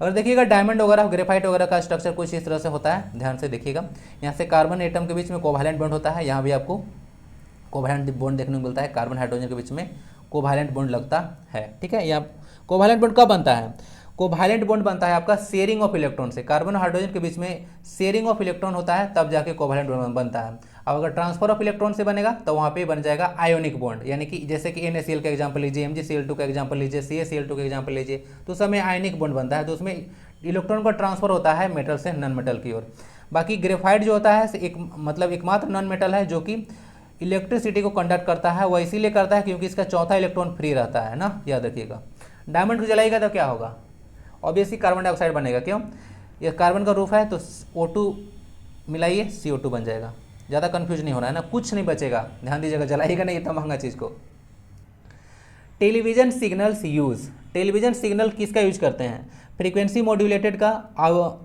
और देखिएगा डायमंड वगैरह, ग्रेफाइट वगैरह का स्ट्रक्चर कुछ इस तरह से होता है, ध्यान से देखिएगा। यहाँ से कार्बन एटम के बीच में कोवैलेंट बॉन्ड होता है, यहाँ भी आपको कोवैलेंट बॉन्ड देखने को मिलता है, कार्बन हाइड्रोजन के बीच में कोवैलेंट बॉन्ड लगता है, ठीक है। यहाँ कोवैलेंट बॉन्ड कब बनता है, कोवैलेंट बॉन्ड बनता है आपका शेयरिंग ऑफ इलेक्ट्रॉन से, कार्बन और हाइड्रोजन के बीच में शेयरिंग ऑफ इलेक्ट्रॉन होता है, तब जाके कोवैलेंट बॉन्ड बनता है। अब अगर ट्रांसफर ऑफ इलेक्ट्रॉन से बनेगा तो वहाँ पे बन जाएगा आयोनिक बॉन्ड, यानी कि जैसे कि NaCl का एग्जांपल लीजिए, MgCl2 का एग्जांपल लीजिए, CaCl2 का एग्जांपल लीजिए, तो उसमें आयोनिक बॉन्ड बनता है, तो उसमें इलेक्ट्रॉन का ट्रांसफर होता है मेटल से नॉन मेटल की ओर। बाकी ग्रेफाइट जो होता है एक मतलब एकमात्र नॉन मेटल है जो कि इलेक्ट्रिसिटी को कंडक्ट करता है। वह इसीलिए करता है क्योंकि इसका चौथा इलेक्ट्रॉन फ्री रहता है ना, याद रखिएगा। डायमंड को जलाएगा तो क्या होगा, ऑब्वियसली कार्बन डाइऑक्साइड बनेगा। क्यों, ये कार्बन का रूप है तो O2 मिलाइए CO2 बन जाएगा। ज़्यादा कंफ्यूज नहीं होना है ना, कुछ नहीं बचेगा, ध्यान दीजिएगा, जलाइएगा नहीं इतना महंगा चीज़ को। Television signals use, television signal किसका यूज करते हैं, फ्रीक्वेंसी मॉड्यूलेटेड का,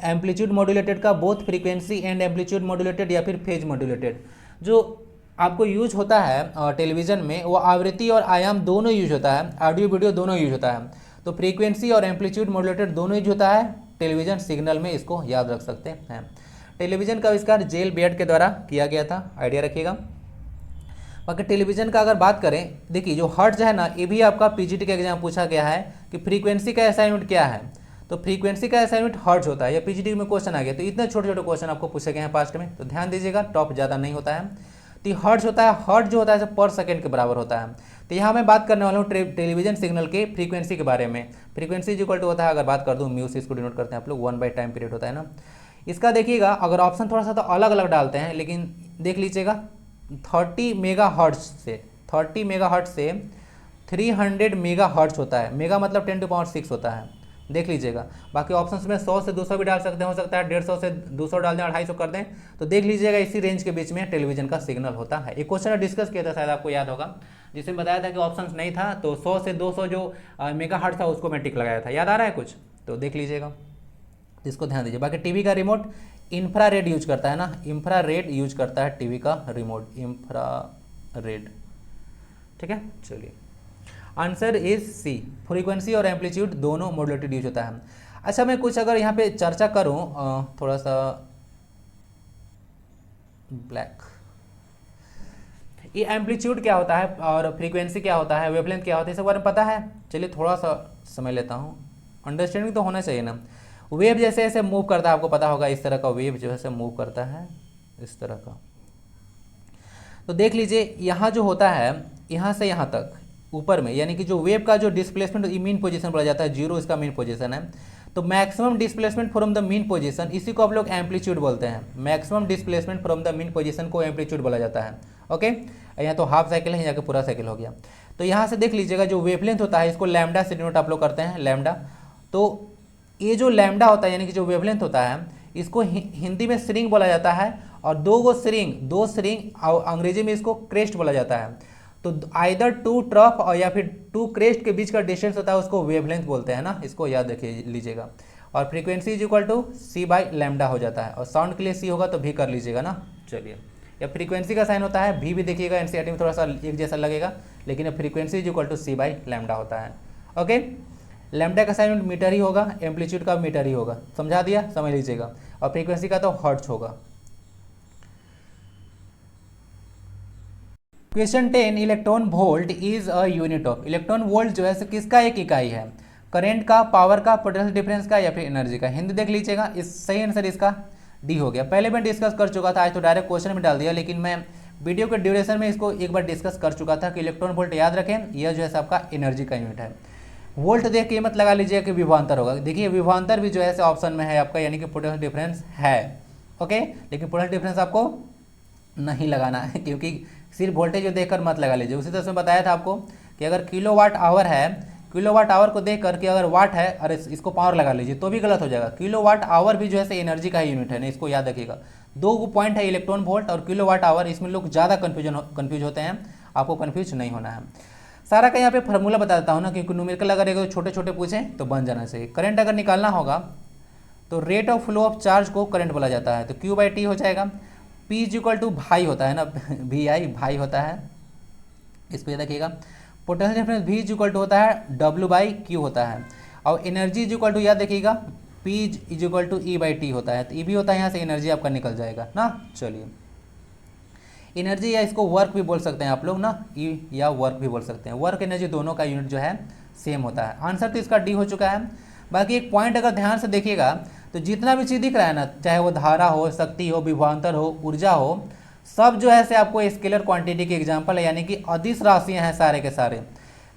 एम्पलीट्यूड मॉड्यूलेटेड का, both frequency and amplitude modulated, या फिर फेज मॉड्यूलेटेड। जो आपको यूज होता है टेलीविज़न में वो आवृत्ति और आयाम दोनों यूज होता है, ऑडियो वीडियो दोनों यूज होता है। तो फ्रीक्वेंसी और एम्पलीट्यूड मॉड्यूलेटेड दोनों यूज होता है टेलीविज़न सिग्नल में, इसको याद रख सकते हैं। टेलीविज़न का आविष्कार जेल बेयर्ड के द्वारा किया गया था, आइडिया रखिएगा। बाकी टेलीविज़न का अगर बात करें, देखिए जो हर्ट्ज है ना, ये भी आपका पीजीटी के एग्जाम पूछा गया है कि फ्रीक्वेंसी का ऐसा यूनिट क्या है, तो फ्रीक्वेंसी का ऐसा यूनिट हर्ट्ज होता है। या पीजीटी में क्वेश्चन आ गया, तो इतने छोटे छोटे क्वेश्चन आपको पूछे गए हैं पास्ट में, तो ध्यान दीजिएगा, टॉप ज़्यादा नहीं होता है। तो हर्ट्ज होता है, हर्ट्ज जो होता है पर सेकेंड के बराबर होता है। तो यहाँ मैं बात करने वाला हूँ टेलीविजन सिग्नल के फ्रीक्वेंसी के बारे में। फ्रीक्वेंसी इक्वल टू होता है, अगर बात कर दूँ म्यू से इसको डिनोट करते हैं आप लोग, 1 टाइम पीरियड होता है ना। इसका देखिएगा, अगर ऑप्शन थोड़ा सा तो अलग अलग डालते हैं, लेकिन देख लीजिएगा 30 मेगा हर्ट्ज से 300 मेगा हर्ट्ज होता है। मेगा मतलब 10⁻6 होता है, देख लीजिएगा। बाकी ऑप्शंस में 100 से 200 भी डाल सकते हैं, हो सकता है 150 से 200 डाल दें, 250 कर दें, तो देख लीजिएगा इसी रेंज के बीच में टेलीविजन का सिग्नल होता है। एक क्वेश्चन डिस्कस किया था, शायद आपको याद होगा, जिसमें बताया था कि ऑप्शंस नहीं था, तो 100 से 200 जो मेगा हर्ट्ज था उसको मैं टिक लगाया था, याद आ रहा है कुछ, तो देख लीजिएगा, इसको ध्यान दीजिए। बाकी टीवी का रिमोट इंफ्रारेड यूज करता है ना, इंफ्रारेड यूज करता है टीवी का रिमोट, इंफ्रारेड, ठीक है। चलिए, आंसर इज सी, फ्रीक्वेंसी और एम्पलीट्यूड दोनों मॉड्यूलेटेड यूज होता है। अच्छा, मैं कुछ अगर यहाँ पे चर्चा करूँ, थोड़ा सा ब्लैक, ये एम्पलीट्यूड क्या होता है और फ्रीक्वेंसी क्या होता है, वेवलेंथ क्या होता है, इस बारे में पता है। चलिए थोड़ा सा समझ लेता हूँ, अंडरस्टैंडिंग तो होना चाहिए ना। वेव जैसे ऐसे मूव करता है, आपको पता होगा, इस तरह का वेव जो है मूव करता है, इस तरह का। तो देख लीजिए, यहाँ जो होता है, यहाँ से यहाँ तक ऊपर में, यानी कि जो वेव का जो डिस्प्लेसमेंट मीन पोजीशन बोला जाता है, 0 इसका मीन पोजीशन है। तो maximum displacement from the mean position, इसी को आप लोग एम्पलीट्यूड बोलते हैं। Maximum displacement from the mean position को एम्पलीट्यूड बोला जाता है। ओके, यहाँ तो हाफ साइकिल है, यहाँ का पूरा साइकिल हो गया। तो यहाँ से देख लीजिएगा, जो वेवलेंथ होता है, इसको लैम्डा से डिनोट आप लोग करते हैं, लैम्डा। तो ये जो लैम्डा होता है, यानी कि जो वेवलेंथ होता है, इसको हिंदी में स्ट्रिंग बोला जाता है, और दो स्ट्रिंग अंग्रेजी में इसको क्रेस्ट बोला जाता है। तो आइदर 2 ट्रफ और या फिर 2 क्रेस्ट के बीच का डिस्टेंस होता है, उसको वेवलेंथ बोलते हैं ना, इसको याद रखिए लीजिएगा। और frequency is equal to C by lambda हो जाता है, और साउंड के लिए सी होगा तो भी कर लीजिएगा ना। चलिए, या फ्रीक्वेंसी का साइन होता है भी देखिएगा, एनसीईआरटी में थोड़ा सा एक जैसा लगेगा, लेकिन frequency is equal to C by lambda होता है। ओके, लैम्डा का साइन मीटर ही होगा, एम्पलीट्यूड का मीटर ही होगा, समझा दिया, समझ लीजिएगा। और फ्रीक्वेंसी का तो हर्ट्ज होगा। Question 10, electron volt is a unit of, electron volt जो है किसका एक इकाई है, करंट का, पावर का, पोटेंशियल डिफरेंस का, या फिर एनर्जी का। हिंदी देख लीजिएगा, इस सही आंसर इसका डी हो गया। पहले मैं डिस्कस कर चुका था, आज तो डायरेक्ट क्वेश्चन में डाल दिया, लेकिन मैं वीडियो के ड्यूरेशन में इसको एक बार डिस्कस कर चुका था कि इलेक्ट्रॉन वोल्ट याद रखें, यह जो है आपका एनर्जी का यूनिट है। वोल्ट देख के मत लगा लीजिएगा कि विभवांतर होगा, देखिए विभवांतर भी जो है ऑप्शन में है आपका, यानी कि पोटेंशियल डिफरेंस है। ओके, लेकिन पोटेंशियल डिफरेंस आपको नहीं लगाना है, क्योंकि सिर्फ वोल्टेज को देखकर मत लगा लीजिए। उसी तरह से बताया था आपको कि अगर किलोवाट आवर है, किलोवाट आवर को देख करके अगर वाट है, अरे इसको पावर लगा लीजिए तो भी गलत हो जाएगा। किलोवाट आवर भी जो है एनर्जी का ही यूनिट है ना, इसको याद रखिएगा। 2 पॉइंट है, इलेक्ट्रॉन वोल्ट और किलोवाट आवर, इसमें लोग ज़्यादा कन्फ्यूज होते हैं, आपको कन्फ्यूज नहीं होना है। सारा का यहाँ पे फार्मूला बता देता हूँ ना, क्योंकि न्यूमेरिकल अगर छोटे छोटे पूछें तो बन जाना चाहिए। करंट अगर निकालना होगा तो rate of flow of charge को करंट बोला जाता है, तो Q/T हो जाएगा। P इज इक्वल टू भाई होता है ना, VI भाई होता है, इस पर देखिएगा। Potential difference V is equal to होता है W/Q होता है। और एनर्जी इज इक्वल टू याद देखिएगा, P is equal to E/T होता है, तो E भी होता है, यहाँ से एनर्जी आपका निकल जाएगा ना। चलिए, एनर्जी या इसको वर्क भी बोल सकते हैं आप लोग ना, E या वर्क भी बोल सकते हैं। वर्क एनर्जी दोनों का यूनिट जो है सेम होता है। आंसर तो इसका डी हो चुका है। बाकी एक पॉइंट अगर ध्यान से देखिएगा तो जितना भी चीज़ दिख रहा है ना, चाहे वो धारा हो, शक्ति हो, विभवांतर हो, ऊर्जा हो, सब जो है से आपको स्केलर क्वांटिटी के एग्जांपल है, यानी कि अदिश राशियां हैं सारे के सारे।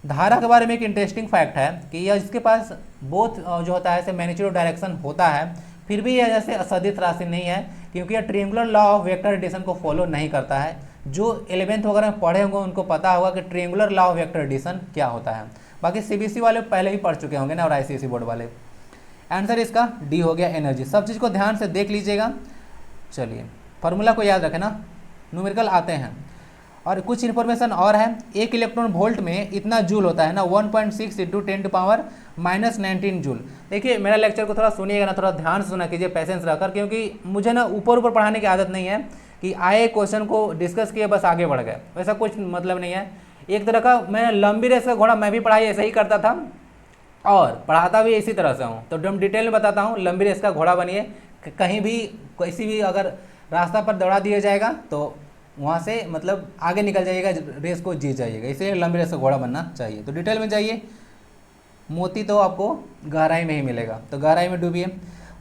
धारा के बारे में एक इंटरेस्टिंग फैक्ट है कि यह इसके पास बोथ जो होता है ऐसे मैग्नीट्यूड ऑफ डायरेक्शन होता है, फिर भी यह जैसे असदित राशि नहीं है, क्योंकि यह ट्रिएंगुलर लॉ ऑफ वेक्टर एडिशन को फॉलो नहीं करता है। जो 11th वगैरह में पढ़े होंगे उनको पता होगा कि ट्रिएंगुलर लॉ ऑफ वेक्टर एडिशन क्या होता है। बाकी सीबीएसई वाले पहले ही पढ़ चुके होंगे ना, और आईसीएसई बोर्ड वाले। आंसर इसका डी हो गया, एनर्जी। सब चीज़ को ध्यान से देख लीजिएगा। चलिए फार्मूला को याद रखें ना, न्यूमेरिकल आते हैं। और कुछ इन्फॉर्मेशन और है, एक इलेक्ट्रॉन वोल्ट में इतना जूल होता है ना, 1.6 इंटू 10⁻⁻19 जूल। देखिए मेरा लेक्चर को थोड़ा सुनिएगा ना, थोड़ा ध्यान से सुना कीजिए, पैसेंस रखकर, क्योंकि मुझे ना ऊपर ऊपर पढ़ाने की आदत नहीं है कि आए क्वेश्चन को डिस्कस किए बस आगे बढ़ गए, वैसा कुछ मतलब नहीं है। एक तरह का मैं लंबी रेस का घोड़ा मैं भी पढ़ाई ऐसे ही करता था और पढ़ाता भी इसी तरह से हूँ, तो एकदम डिटेल में बताता हूँ। लंबी रेस का घोड़ा बनिए, कहीं भी किसी भी अगर रास्ता पर दौड़ा दिया जाएगा तो वहाँ से मतलब आगे निकल जाइएगा, रेस को जीत जाइएगा, इसलिए लंबी रेस का घोड़ा बनना चाहिए। तो डिटेल में जाइए, मोती तो आपको गहराई में ही मिलेगा, तो गहराई में डूबिए।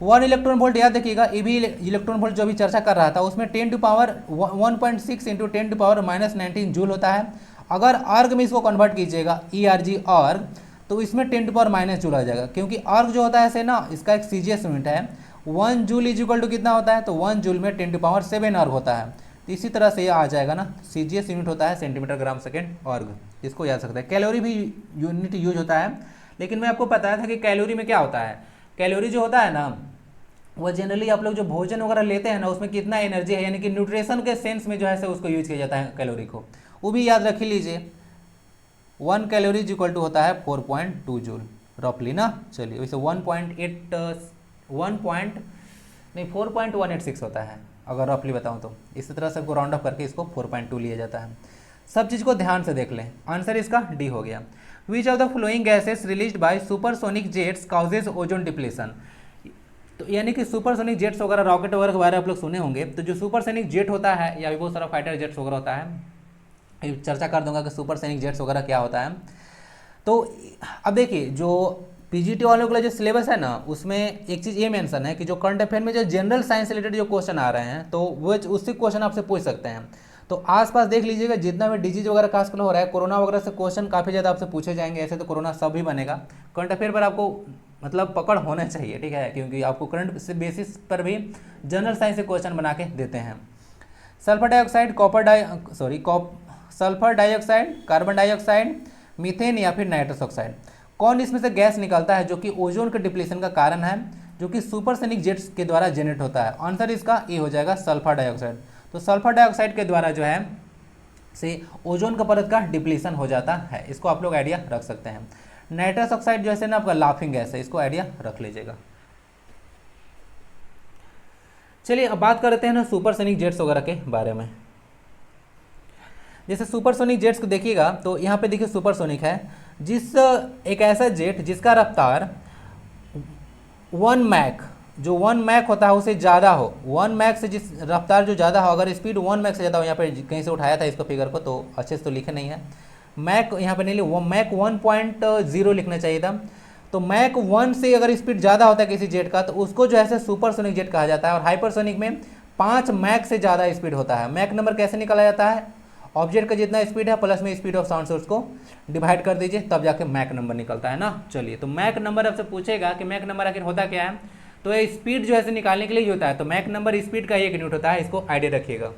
1 इलेक्ट्रॉन वोल्ट याद रखिएगा, ये भी इलेक्ट्रॉन वोल्ट जो भी चर्चा कर रहा था उसमें 1.6 इंटू 10⁻⁻19 जूल होता है। अगर आर्ग में इसको कन्वर्ट कीजिएगा, ERG आर्ग, तो इसमें 10⁻- जूल आ जाएगा, क्योंकि आर्ग जो होता है ऐसे ना, इसका एक सीजीएस यूनिट है। 1 जूल इज इक्वल टू कितना होता है, तो 1 जूल में 10⁻7 आर्ग होता है। तो इसी तरह से ये आ जाएगा ना, सीजीएस यूनिट होता है सेंटीमीटर ग्राम सेकेंड आर्ग, इसको याद सकते हैं। कैलोरी भी यूनिट यूज होता है, लेकिन मैं आपको बताया था कि कैलोरी में क्या होता है। कैलोरी जो होता है ना, वो जनरली आप लोग जो भोजन वगैरह लेते हैं ना, उसमें कितना एनर्जी है, यानी कि न्यूट्रिशन के सेंस में जो है उसको यूज किया जाता है कैलोरी को, वो भी याद रख लीजिए। 1 कैलोरी इज इक्वल टू होता है 4.2 जूल रफली ना। चलिए वैसे 4.186 होता है अगर रफली बताऊं तो, इसी तरह से राउंड अप करके इसको 4.2 लिया जाता है। सब चीज़ को ध्यान से देख लें, आंसर इसका डी हो गया। विच of the flowing gases released by supersonic jets causes ozone depletion. तो यानी कि सुपरसोनिक जेट्स वगैरह, रॉकेट वगैरह के बारे में आप लोग सुने होंगे। तो जो सुपरसोनिक जेट होता है, या भी बहुत सारा फाइटर जेट्स वगैरह होता है, चर्चा कर दूंगा कि सुपरसोनिक जेट्स वगैरह क्या होता है। तो अब देखिए, जो पीजीटी वालों के लिए जो सिलेबस है ना, उसमें एक चीज़ ये मेंशन है कि जो करंट अफेयर में जो जनरल साइंस रिलेटेड जो क्वेश्चन आ रहे हैं, तो वो उससे क्वेश्चन आपसे पूछ सकते हैं। तो आसपास देख लीजिएगा, जितना भी डिजीज वगैरह का आजकल हो रहा है, कोरोना वगैरह से क्वेश्चन काफ़ी ज़्यादा आपसे पूछे जाएंगे। ऐसे तो कोरोना सब भी बनेगा, करंट अफेयर पर आपको मतलब पकड़ होना चाहिए, ठीक है, क्योंकि आपको करंट से बेसिस पर भी जनरल साइंस से क्वेश्चन बना के देते हैं। Sulphur dioxide, sulphur dioxide, carbon dioxide, methane या फिर नाइट्रस ऑक्साइड, कौन इसमें से गैस निकलता है जो कि ओजोन के डिप्लीशन का कारण है, जो कि सुपरसोनिक जेट्स के द्वारा जनरेट होता है। आंसर इसका ए हो जाएगा, सल्फर डाइऑक्साइड। तो सल्फर डाइऑक्साइड के द्वारा जो है से ओजोन का परत का डिप्लीशन हो जाता है, इसको आप लोग आइडिया रख सकते हैं। नाइट्रस ऑक्साइड जो है ना आपका लाफिंग गैस है, इसको आइडिया रख लीजिएगा। चलिए अब बात करते हैं ना सुपरसोनिक जेट्स वगैरह के बारे में। जैसे सुपरसोनिक जेट्स को देखिएगा, तो यहाँ पे देखिए सुपरसोनिक है, जिस एक ऐसा जेट जिसका रफ्तार 1 मैक, जो 1 मैक होता है उससे ज़्यादा हो, 1 मैक से जिस रफ्तार जो ज़्यादा हो, अगर स्पीड 1 मैक से ज़्यादा हो, यहाँ पे कहीं से उठाया था इसको फिगर को, तो अच्छे से तो लिखे नहीं है, मैक यहाँ पे नहीं लिखा, वो मैक 1.0 लिखना चाहिए था। तो मैक 1 से अगर स्पीड ज़्यादा होता है किसी जेट का, तो उसको जो है सुपरसोनिक जेट कहा जाता है। और हाइपरसोनिक में 5 मैक से ज़्यादा स्पीड होता है। मैक नंबर कैसे निकाला जाता है, ऑब्जेक्ट का जितना स्पीड है प्लस में स्पीड ऑफ साउंड सोर्स को डिवाइड कर दीजिए, तब जाके मैक नंबर निकलता है ना। चलिए, तो मैक नंबर आपसे पूछेगा कि मैक नंबर आखिर होता क्या है, तो ये स्पीड जो है निकालने के लिए होता है। तो मैक नंबर स्पीड का 1 यूनिट होता है, इसको आइडिया रखिएगा।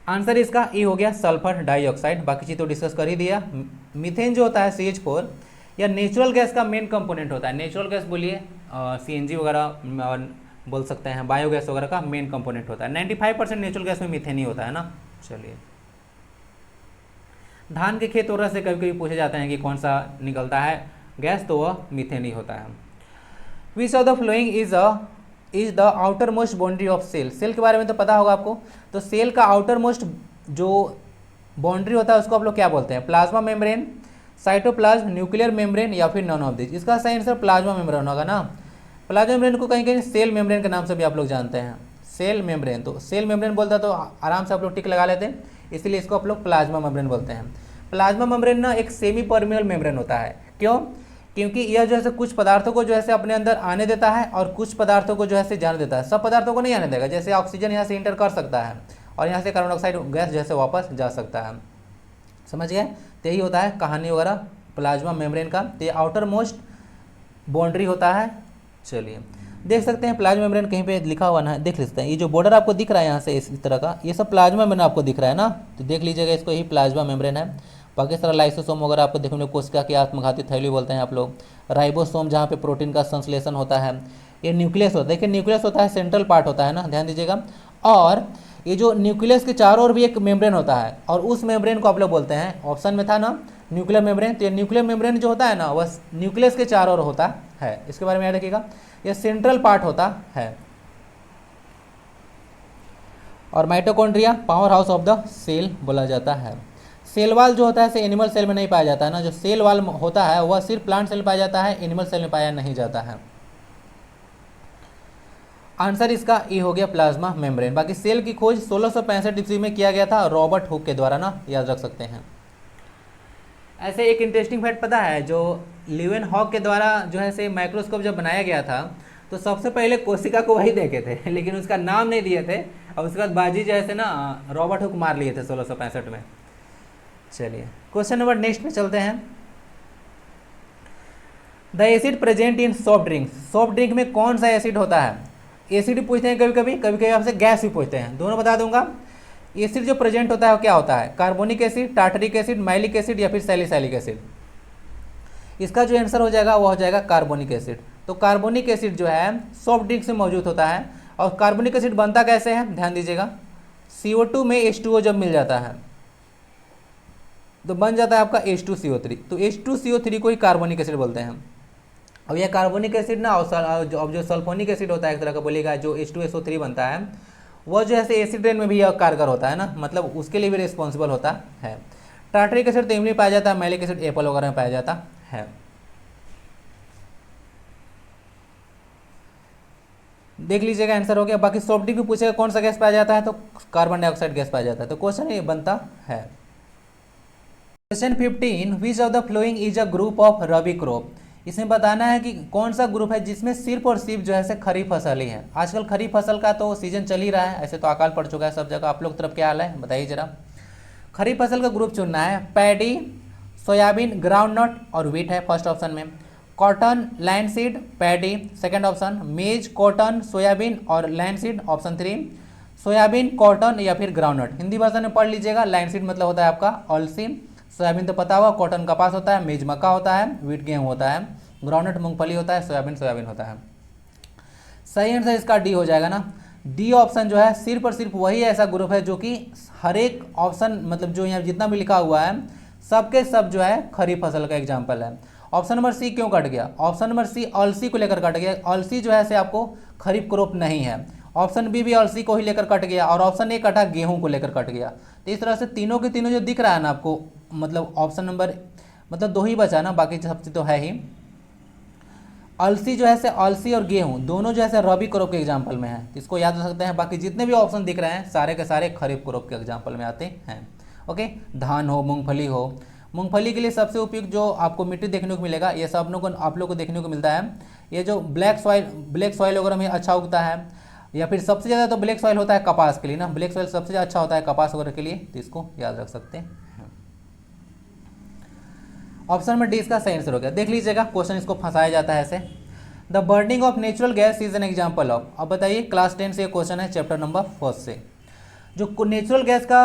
आंसर इसका ए हो गया, सल्फर डाइऑक्साइड। बाकी चीज़ तो डिस्कस कर ही दिया। मीथेन जो होता है CH4, या नेचुरल गैस का मेन कंपोनेंट होता है। नेचुरल गैस बोलिए CNG वगैरह बोल सकते हैं, बायोगैस वगैरह का मेन कंपोनेंट होता है। 95% नेचुरल गैस में मीथेन ही होता है ना। चलिए, धान के खेत वगैरह से कभी कभी पूछे जाते हैं कि कौन सा निकलता है गैस, तो वह मीथेन ही होता है। Which of the following is the outer most boundary of cell. Cell के बारे में तो पता होगा आपको। तो सेल का आउटर मोस्ट जो बाउंड्री होता है उसको आप लोग क्या बोलते हैं, plasma membrane, cytoplasm, nuclear membrane या फिर नॉन ऑफ दिस। इसका सही आंसर प्लाज्मा मेम्ब्रेन होगा ना। प्लाज्मा मेम्ब्रेन को कहीं कहीं सेल मेम्ब्रेन के नाम से भी आप लोग जानते हैं, सेल मेम्ब्रेन। तो सेल मेम्ब्रेन बोलता तो आराम से आप लोग टिक लगा लेते हैं, इसलिए इसको आप लोग प्लाज्मा मेम्ब्रेन बोलते हैं। प्लाज्मा मेम्ब्रेन ना एक सेमी परमेबल मेम्ब्रेन होता है। क्यों? क्योंकि यह जो है कुछ पदार्थों को जो है अपने अंदर आने देता है और कुछ पदार्थों को जो है जाने देता है। सब पदार्थों को नहीं आने देगा, जैसे ऑक्सीजन यहाँ से इंटर कर सकता है और यहाँ से कार्बन डाइऑक्साइड गैस जैसे वापस जा सकता है। समझ गए। तो यही होता है कहानी वगैरह प्लाज्मा मेम्ब्रेन का। तो ये आउटर मोस्ट बाउंड्री होता है। चलिए देख सकते हैं प्लाज्मा मेम्ब्रेन कहीं पे लिखा हुआ ना, देख सकते हैं ये जो बॉर्डर आपको दिख रहा है यहाँ से इस तरह का, ये सब प्लाज्मा मेम्ब्रेन आपको दिख रहा है ना, तो देख लीजिएगा इसको, यही प्लाज्मा मेम्ब्रेन है। बाकी सारा लाइसोसोम वगैरह आपको देखने को, कोशिका की आत्मघाती थैली बोलते हैं आप लोग। राइबोसोम जहाँ पे प्रोटीन का संश्लेषण होता है। ये न्यूक्लियस होता है, देखिए न्यूक्लियस होता है सेंट्रल पार्ट होता है ना, ध्यान दीजिएगा। और ये जो न्यूक्लियस के चारों ओर भी एक मेम्ब्रेन होता है, और उस मेम्ब्रेन को आप लोग बोलते हैं, ऑप्शन में था ना न्यूक्लियर मेम्ब्रेन, तो ये न्यूक्लियर मेम्ब्रेन जो होता है ना वह न्यूक्लियस के चारों ओर होता है। इसके बारे में याद रखिएगा, यह सेंट्रल पार्ट होता है। और mitochondria power house of the cell बोला जाता है। सेल वाल जो होता है एनिमल सेल में नहीं पाया जाता है ना, जो सेल वाल होता है वह सिर्फ प्लांट सेल में पाया जाता है, एनिमल सेल में पाया नहीं जाता है। आंसर इसका ए हो गया प्लाज्मा मेम्ब्रेन। बाकी सेल की खोज 1665 ईस्वी में किया गया था रॉबर्ट हुक के द्वारा ना, याद रख सकते हैं। ऐसे एक इंटरेस्टिंग फैक्ट पता है, जो ल्यूवेन हॉक के द्वारा जो है से माइक्रोस्कोप जब बनाया गया था तो सबसे पहले कोशिका को वही देखे थे लेकिन उसका नाम नहीं दिए थे, और उसके बाद बाजी जो है ना रॉबर्ट हुक मार लिए थे 1665 में। चलिए क्वेश्चन नंबर नेक्स्ट में चलते हैं। The acid present in soft drink, soft drink में कौन सा एसिड होता है? एसिड पूछते हैं कभी कभी, कभी कभी आपसे गैस भी पूछते हैं, दोनों बता दूंगा। एसिड जो प्रेजेंट होता है वो क्या होता है? Carbonic acid, tartaric acid, malic acid या फिर सैलिसाइलिक एसिड। इसका जो आंसर हो जाएगा वो हो जाएगा कार्बोनिक एसिड। तो कार्बोनिक एसिड जो है सॉफ्ट ड्रिंक से मौजूद होता है। और कार्बोनिक एसिड बनता कैसे है, ध्यान दीजिएगा। CO2 में H2O जब मिल जाता है तो बन जाता है आपका H2CO3, तो H2CO3 को ही कार्बोनिक एसिड बोलते हैं। अब यह कार्बोनिक एसिड ना, और जो सल्फोनिक एसिड होता है एक तरह का बोलिएगा, जो H2SO3 बनता है वह जो है एसिड रेन में भी कारगर होता है ना, मतलब उसके लिए भी रिस्पॉन्सिबल होता है। टार्टरिक एसिड तो इमली पाया जाता है, मैलिक एसिड एप्पल वगैरह में पाया जाता है। देख लीजिएगा आंसर हो गया। बाकी सॉफ्ट ड्रिंक भी पूछेगा कौन सा गैस पाया जाता है, तो कार्बन डाइऑक्साइड गैस पाया जाता है। तो क्वेश्चन ये बनता है। Question 15, which of the following is a group of rabi crop. इसमें बताना है कि कौन सा ग्रुप है जिसमें सिर्फ और सिर्फ जो है खरीफ फसल ही है। आजकल खरीफ फसल का तो सीजन चल ही रहा है, ऐसे तो अकाल पड़ चुका है सब जगह। आप लोग तरफ क्या हाल है बताइए जरा। खरीफ फसल का ग्रुप चुनना है। पैडी, सोयाबीन, ग्राउंडनट और व्हीट है फर्स्ट ऑप्शन में। Cotton, linseed, paddy second option. Maize, cotton, soybean और लाइनसीड ऑप्शन 3। सोयाबीन, कॉटन या फिर ग्राउंडनट। हिंदी भाषा में पढ़ लीजिएगा। लाइनसीड मतलब होता है आपका अलसी, सोयाबीन तो पता होगा, कॉटन कपास होता है, मेज मक्का होता है, व्हीट गेहूँ होता है, ग्राउंडनट मूंगफली होता है, सोयाबीन होता है। सही आंसर इसका डी हो जाएगा ना। डी ऑप्शन जो है सिर्फ और सिर्फ वही ऐसा ग्रुप है जो कि हर एक ऑप्शन, मतलब जो यहाँ जितना भी लिखा हुआ है सबके सब जो है खरीफ फसल का एग्जाम्पल है। ऑप्शन नंबर सी क्यों कट गया? ऑप्शन नंबर सी अलसी को लेकर कट गया। अलसी जो है से आपको खरीफ क्रॉप नहीं है। ऑप्शन बी भी अलसी को ही लेकर कट गया, और ऑप्शन ए कटा गेहूं को लेकर कट गया। तो इस तरह से तीनों के तीनों जो दिख रहा है ना आपको, मतलब ऑप्शन नंबर, मतलब 2 ही बचा ना, बाकी सब तो है ही। अलसी जो है से अलसी और गेहूं दोनों जो है से रबी क्रॉप के एग्जाम्पल में है, इसको याद रख सकते हैं। बाकी जितने भी ऑप्शन दिख रहे हैं सारे के सारे खरीफ क्रॉप के एग्जाम्पल में आते हैं। ओके, धान हो, मूंगफली हो। मूंगफली के लिए सबसे उपयुक्त जो आपको मिट्टी देखने को मिलेगा, ये सब आप लोग को देखने को मिलता है, ये जो ब्लैक सॉइल वगैरह में अच्छा उगता है, या फिर सबसे ज़्यादा तो ब्लैक सॉइल होता है कपास के लिए ना। ब्लैक सॉइल सबसे अच्छा होता है कपास वगैरह के लिए, तो इसको याद रख सकते हैं। ऑप्शन में डी इसका सही आंसर हो गया। देख लीजिएगा क्वेश्चन इसको फंसाया जाता है ऐसे। The burning of natural gas is an example of. अब बताइए क्लास 10 से ये क्वेश्चन है चैप्टर नंबर 1 से। जो नेचुरल गैस का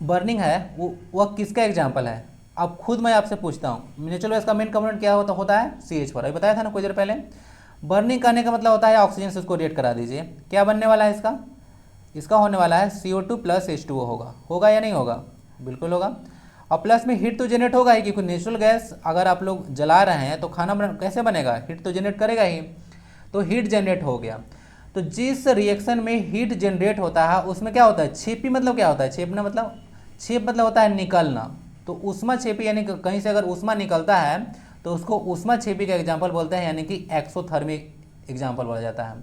बर्निंग है वह किसका एग्जाम्पल है? अब खुद मैं आपसे पूछता हूँ, नेचुरल गैस का मेन कंपोनेंट क्या होता है? CH4। अभी बताया था ना कुछ देर पहले। बर्निंग करने का मतलब होता है ऑक्सीजन से उसको रिएक्ट करा दीजिए। क्या बनने वाला है इसका होने वाला है CO2 प्लस H2O होगा या नहीं होगा? बिल्कुल होगा। और प्लस में हीट तो जनरेट होगा ही, क्योंकि नेचुरल गैस अगर आप लोग जला रहे हैं तो खाना कैसे बनेगा? हीट तो जनरेट करेगा ही, तो हीट जनरेट हो गया। तो जिस रिएक्शन में हीट जनरेट होता है उसमें क्या होता है? छेपी मतलब क्या होता है? छेप मतलब होता है निकलना। तो ऊष्मा छेपी, यानी कहीं से अगर ऊष्मा निकलता है तो उसको ऊष्मा छेपी का एग्जाम्पल बोलते हैं, यानी कि एक्सोथर्मिक एग्जाम्पल बोला जाता है।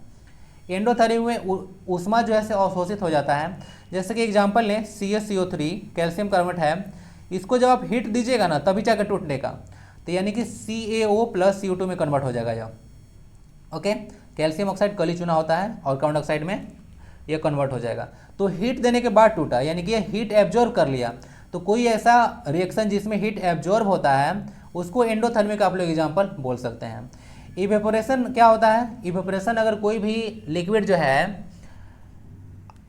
एंडोथर्मी में ऊष्मा जो है से अवशोषित हो जाता है। जैसे कि एग्जाम्पल लें CaCO3 कैल्शियम कार्बोनेट है, इसको जब आप हीट दीजिएगा ना तभी जाकर टूटने का, तो यानी कि CaO प्लस CO2 में कन्वर्ट हो जाएगा यह। ओके, कैल्शियम ऑक्साइड कली चुना होता है और कार्बन डाइऑक्साइड में यह कन्वर्ट हो जाएगा। तो हीट देने के बाद टूटा, यानी कि यह हीट एब्जॉर्ब कर लिया, तो कोई ऐसा रिएक्शन जिसमें हीट एब्जॉर्ब होता है उसको एंडोथर्मिक आप लोग एग्जाम्पल बोल सकते हैं। इवेपोरेशन क्या होता है? इवेपोरेशन अगर कोई भी लिक्विड जो है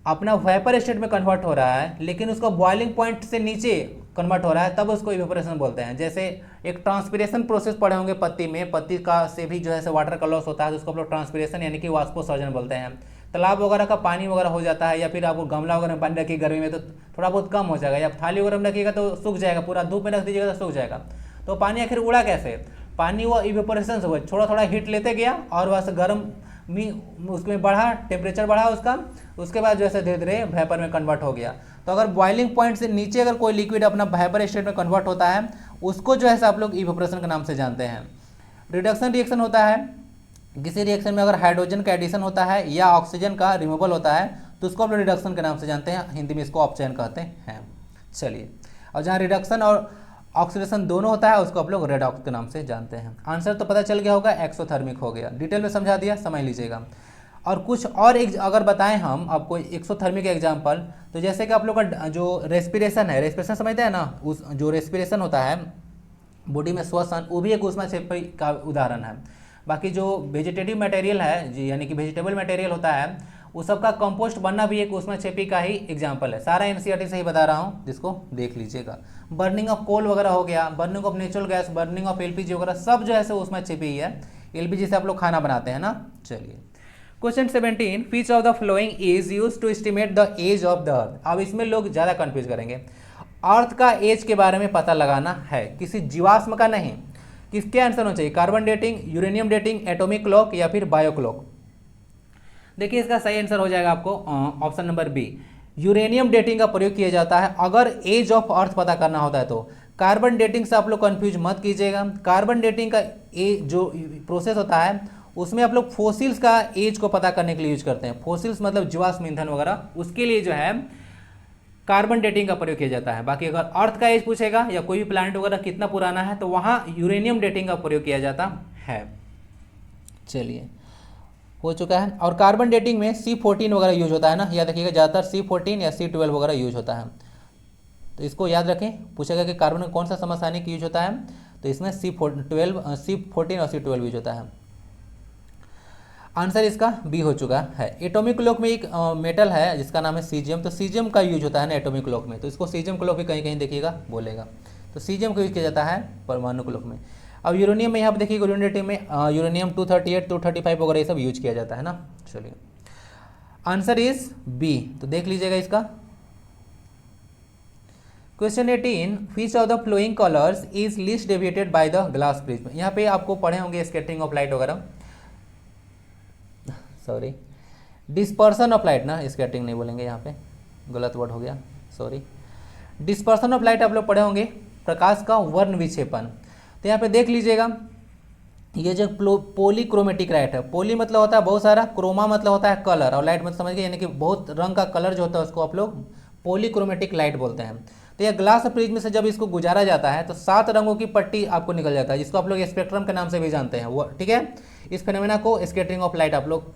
अपना वेपर स्टेट में कन्वर्ट हो रहा है लेकिन उसका बॉइलिंग पॉइंट से नीचे कन्वर्ट हो रहा है, तब उसको इवेपोरेशन बोलते हैं। जैसे एक ट्रांसपिरेशन प्रोसेस पढ़े होंगे पत्ती में, पत्ती का से भी जो है वाटर का लॉस होता है, तो उसको आप लोग ट्रांसपिरेशन यानी कि वाष्पोत्सर्जन बोलते हैं। तालाब वगैरह का पानी वगैरह हो जाता है, या फिर आपको गमला वगैरह में पानी रखिए गर्मी में तो थोड़ा बहुत कम हो जाएगा, या थाली वगैरह में रखिएगा तो सूख जाएगा, पूरा धूप में रख दीजिएगा तो सूख जाएगा। तो पानी आखिर उड़ा कैसे? पानी वो इवेपोरेशन से हुआ, थोड़ा थोड़ा हीट लेते गया और वहाँ से गर्म उसमें बढ़ा, टेम्परेचर बढ़ा उसका, उसके बाद जो है धीरे धीरे वेपर में कन्वर्ट हो गया। तो अगर बॉइलिंग पॉइंट से नीचे अगर कोई लिक्विड अपना वेपर स्टेट में कन्वर्ट होता है उसको जो है आप लोग इवेपोरेशन के नाम से जानते हैं। रिडक्शन रिएक्शन होता है, किसी रिएक्शन में अगर हाइड्रोजन का एडिशन होता है या ऑक्सीजन का रिमूवल होता है तो उसको आप लोग रिडक्शन के नाम से जानते हैं, हिंदी में इसको अपचयन कहते हैं। चलिए, और जहाँ रिडक्शन और ऑक्सीडेशन दोनों होता है उसको आप लोग रेडॉक्स के नाम से जानते हैं। आंसर तो पता चल गया होगा, एक्सोथर्मिक हो गया, डिटेल में समझा दिया, समझ लीजिएगा। और कुछ और अगर बताएं हम आपको एक्सोथर्मिक एग्जांपल, तो जैसे कि आप लोग का जो रेस्पिरेशन है, रेस्पिरेशन समझते हैं ना, उस जो रेस्पिरेशन होता है बॉडी में श्वसन, वो भी एक ऊष्माक्षेपी का उदाहरण है। बाकी जो वेजिटेटिव मटेरियल है यानी कि वेजिटेबल मटेरियल होता है वो सबका कंपोस्ट बनना भी एक ऊष्माक्षेपी का ही एग्जाम्पल है। सारा एनसीईआरटी से ही बता रहा हूँ, जिसको देख लीजिएगा। बर्निंग ऑफ कोल वगैरह हो गया, burning of natural gas, burning of LPG वगैरह सब जो है ऊष्माक्षेपी ही है। एलपीजी से आप लोग खाना बनाते हैं ना। चलिए, question 17, which of the following is use to estimate the age of the earth. अब इसमें लोग ज़्यादा कंफ्यूज करेंगे। अर्थ का एज के बारे में पता लगाना है, किसी जीवाश्म का नहीं। किसके आंसर होना चाहिए? Carbon dating, uranium dating, atomic clock या फिर बायो क्लॉक। देखिए, इसका सही आंसर हो जाएगा आपको option number B, uranium dating का प्रयोग किया जाता है अगर एज ऑफ अर्थ पता करना होता है तो। कार्बन डेटिंग से आप लोग कंफ्यूज मत कीजिएगा। कार्बन डेटिंग का जो प्रोसेस होता है उसमें आप लोग फोसिल्स का एज को पता करने के लिए यूज करते हैं। फोसिल्स मतलब जीवाश्म ईंधन वगैरह, उसके लिए जो है कार्बन डेटिंग का प्रयोग किया जाता है। बाकी अगर अर्थ का एज पूछेगा या कोई भी प्लैनेट वगैरह कितना पुराना है तो वहाँ यूरेनियम डेटिंग का प्रयोग किया जाता है। चलिए, हो चुका है। और कार्बन डेटिंग में C14 वगैरह यूज होता है ना, याद रखिएगा, ज़्यादातर C14 या C12 वगैरह यूज होता है, तो इसको याद रखें। पूछेगा कि कार्बन में कौन सा समस्थानिक यूज होता है, तो इसमें C14 और C12 यूज होता है। आंसर इसका बी हो चुका है। एटॉमिक क्लॉक में एक मेटल है जिसका नाम है सीजियम, तो सीजियम का यूज होता है ना एटॉमिक क्लॉक में, तो इसको सीजियम क्लॉक भी कहीं कहीं देखिएगा बोलेगा, तो सीजियम का यूज किया जाता है परमाणु क्लॉक में। अब यूरेनियम में यहाँ पर देखिए, यूरेनियम में यूरेनियम 238, 235 वगैरह ये सब यूज किया जाता है ना। चलिए, आंसर इज बी, तो देख लीजिएगा इसका। Question 18, which of the flowing colours is least deviated by the glass prism. यहाँ पे आपको पढ़े होंगे स्कैटरिंग ऑफ लाइट वगैरह, सॉरी डिस्पर्सन ऑफ लाइट ना, स्कैटरिंग नहीं बोलेंगे यहाँ पे, गलत वर्ड हो गया, सॉरी। डिस्पर्सन ऑफ लाइट आप लोग पढ़े होंगे, प्रकाश का वर्ण विक्षेपन। तो यहाँ पे देख लीजिएगा, ये जो पॉलीक्रोमेटिक लाइट है, पॉली मतलब होता है बहुत सारा, क्रोमा मतलब होता है कलर, और लाइट मतलब समझ गए यानी कि बहुत रंग का कलर जो होता है उसको आप लोग पॉलीक्रोमेटिक लाइट बोलते हैं। तो यह ग्लास प्रिज्म से जब इसको गुजारा जाता है तो 7 रंगों की पट्टी आपको निकल जाता है, जिसको आप लोग स्पेक्ट्रम के नाम से भी जानते हैं वो, ठीक है। इस फिनोमेना को स्कैटरिंग ऑफ लाइट आप लोग,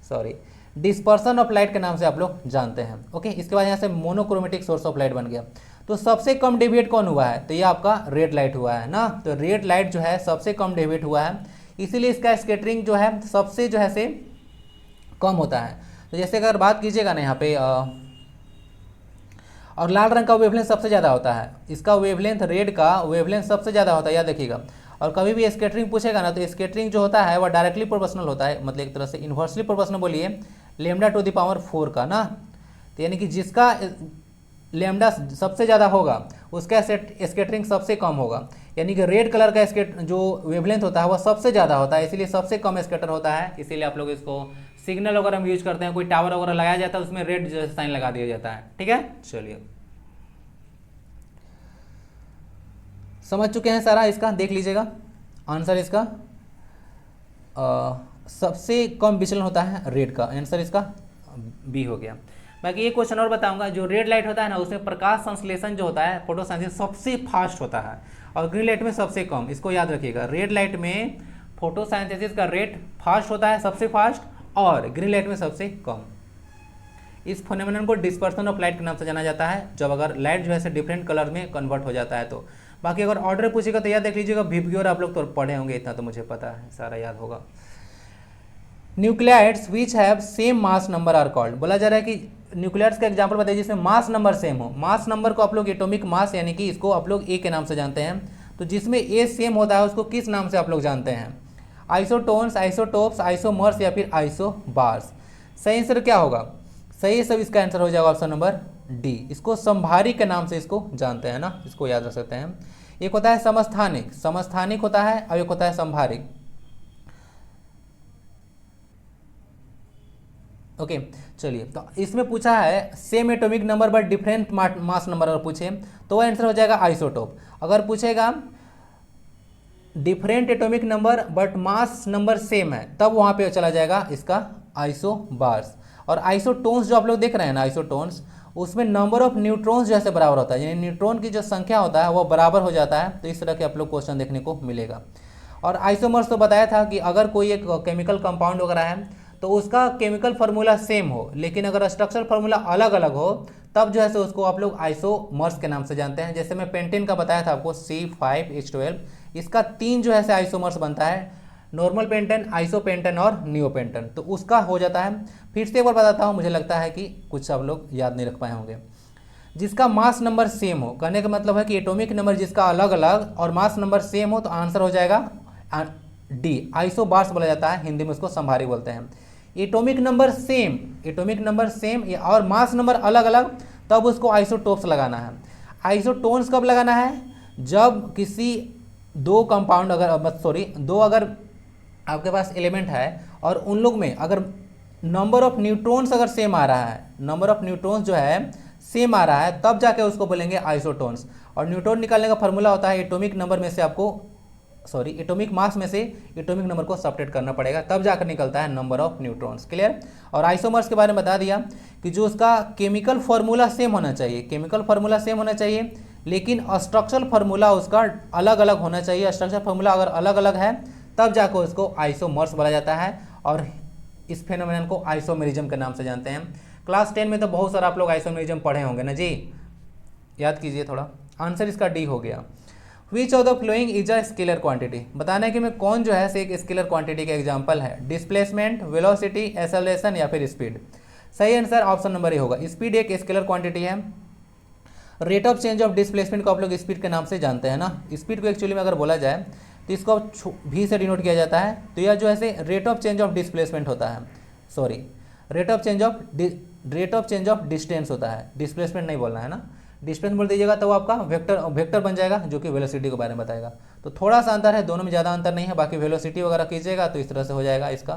सॉरी, डिस्पर्सन ऑफ लाइट के नाम से आप लोग जानते हैं। ओके, इसके बाद यहाँ से मोनोक्रोमेटिक सोर्स ऑफ लाइट बन गया। तो सबसे कम डेविएट कौन हुआ है? तो ये आपका रेड लाइट हुआ है ना। तो रेड लाइट जो है सबसे कम डेविएट हुआ है, इसीलिए इसका स्कैटरिंग जो है सबसे जो है से कम होता है। तो जैसे अगर बात कीजिएगा ना यहाँ पे, और लाल रंग का वेवलेंथ सबसे ज़्यादा होता है, इसका वेवलेंथ, रेड का वेवलेंथ सबसे ज़्यादा होता है, याद रखिएगा। और कभी भी स्कैटरिंग पूछेगा ना तो स्कैटरिंग जो होता है वह डायरेक्टली प्रोपोर्शनल होता है, मतलब एक तरह से इन्वर्सली प्रोपोर्शनल बोलिए, λ⁴ का ना। तो यानी कि जिसका लैम्डा सबसे ज़्यादा होगा उसका स्कैटरिंग सबसे कम होगा, यानी कि रेड कलर का जो वेवलेंथ होता है वह सबसे ज़्यादा होता है, इसीलिए सबसे कम स्कैटर होता है। इसीलिए आप लोग इसको सिग्नल वगैरह में यूज करते हैं, कोई टावर वगैरह लगाया जाता है उसमें रेड साइन लगा दिया जाता है, ठीक है। चलिए, समझ चुके हैं सारा, इसका देख लीजिएगा। आंसर इसका सबसे कम विचलन होता है रेड का, आंसर इसका बी हो गया। बाकी ये क्वेश्चन और बताऊंगा, जो रेड लाइट होता है ना उसमें प्रकाश संश्लेषण जो होता है फोटोसिंथेसिस सबसे फास्ट होता है और ग्रीन लाइट में सबसे कम, इसको याद रखिएगा। रेड लाइट में फोटोसिंथेसिस का रेट फास्ट होता है, सबसे फास्ट, और ग्रीन लाइट में सबसे कम। इस फेनोमेनन को डिस्पर्सन ऑफ लाइट के नाम से जाना जाता है, जब अगर लाइट जो है डिफरेंट कलर में कन्वर्ट हो जाता है तो। बाकी अगर ऑर्डर पूछेगा तो याद देख लीजिएगा, विबग्योर आप लोग तो पढ़े होंगे, इतना तो मुझे पता है, सारा याद होगा। Nuclides which have same mass number are called, बोला जा रहा है कि न्यूक्लियाइड्स का एग्जांपल बताइए जिसमें मास नंबर सेम हो। मास नंबर को आप लोग एटॉमिक मास यानी कि इसको आप लोग ए के नाम से जानते हैं, तो जिसमें ए सेम होता है उसको किस नाम से आप लोग जानते हैं? आइसोटोन्स, आइसोटोप्स, आइसोमर्स या फिर आइसोबार्स। सही आंसर क्या होगा? सही सब इसका आंसर हो जाएगा ऑप्शन नंबर डी। इसको संभारी के नाम से इसको जानते हैं ना, इसको याद रख सकते हैं। एक होता है समस्थानिक, समस्थानिक होता है, और एक होता है संभारिक। ओके चलिए, तो इसमें पूछा है same atomic number but different mass number, अगर पूछे तो वह आंसर हो जाएगा आइसोटोप। अगर पूछेगा different atomic number but mass number same है, तब वहाँ पे चला जाएगा इसका आइसोबार्स। और आइसोटोन्स जो आप लोग देख रहे हैं ना, आइसोटोन्स, उसमें नंबर ऑफ न्यूट्रॉन्स जैसे बराबर होता है, यानी न्यूट्रॉन की जो संख्या होता है वो बराबर हो जाता है। तो इस तरह के आप लोग क्वेश्चन देखने को मिलेगा। और आइसोमर्स तो बताया था कि अगर कोई एक केमिकल कंपाउंड वगैरह है तो उसका केमिकल फार्मूला सेम हो, लेकिन अगर स्ट्रक्चरल फार्मूला अलग अलग हो तब जो है सो उसको आप लोग आइसोमर्स के नाम से जानते हैं। जैसे मैं पेंटेन का बताया था आपको C5H12, इसका 3 जो है से आइसोमर्स बनता है, नॉर्मल पेंटेन, आइसोपेंटेन और नियोपेंटेन, तो उसका हो जाता है। फिर से एक बार बताता हूँ, मुझे लगता है कि कुछ आप लोग याद नहीं रख पाए होंगे। जिसका मास नंबर सेम हो, कहने का मतलब है कि एटॉमिक नंबर जिसका अलग अलग और मास नंबर सेम हो, तो आंसर हो जाएगा डी, आइसोबार्स बोला जाता है, हिंदी में उसको संभारी बोलते हैं। Atomic number same, atomic number same और मास नंबर अलग अलग, तब उसको आइसोटोप्स लगाना है। आइसोटोन्स कब लगाना है? जब किसी दो कंपाउंड दो अगर आपके पास एलिमेंट है और उन लोग में अगर नंबर ऑफ न्यूट्रॉन्स अगर सेम आ रहा है, नंबर ऑफ न्यूट्रॉन्स जो है सेम आ रहा है, तब जाके उसको बोलेंगे आइसोटोन्स। और न्यूट्रॉन निकालने का फॉर्मूला होता है एटॉमिक नंबर में से एटॉमिक मास में से एटॉमिक नंबर को सब्ट्रैक्ट करना पड़ेगा, तब जाकर निकलता है नंबर ऑफ न्यूट्रॉन्स। क्लियर? और आइसोमर्स के बारे में बता दिया कि जो उसका केमिकल फार्मूला सेम होना चाहिए, केमिकल फार्मूला सेम होना चाहिए, लेकिन स्ट्रक्चरल फार्मूला उसका अलग अलग होना चाहिए। स्ट्रक्चरल फार्मूला अगर अलग अलग है तब जाकर उसको आइसोमर्स बोला जाता है, और इस फेनोमेनन को आइसोमेरिज्म के नाम से जानते हैं। क्लास 10 में तो बहुत सारा आप लोग आइसोमेरिज्म पढ़े होंगे ना जी, याद कीजिए थोड़ा। आंसर इसका डी हो गया। विच of the following is a scalar quantity, बताना है कि मैं कौन जो है से एक स्केलर क्वांटिटी का एग्जांपल है? डिस्प्लेसमेंट, वेलोसिटी, एक्सेलरेशन या फिर स्पीड। सही आंसर ऑप्शन नंबर ए होगा। स्पीड एक स्केलर क्वांटिटी है। Rate of change of displacement को आप लोग स्पीड के नाम से जानते हैं ना। स्पीड को एक्चुअली में अगर बोला जाए तो इसको भी से डिनोट किया जाता है, तो यह जो है rate of change of displacement होता है, sorry rate of change of distance होता है, डिस्प्लेसमेंट नहीं बोलना है ना। डिस्टेंस बोल दीजिएगा तो वो आपका वेक्टर बन जाएगा, जो कि वेलोसिटी के बारे में बताएगा। तो थोड़ा सा अंतर है, दोनों में ज़्यादा अंतर नहीं है। बाकी वेलोसिटी वगैरह कीजिएगा तो इस तरह से हो जाएगा इसका,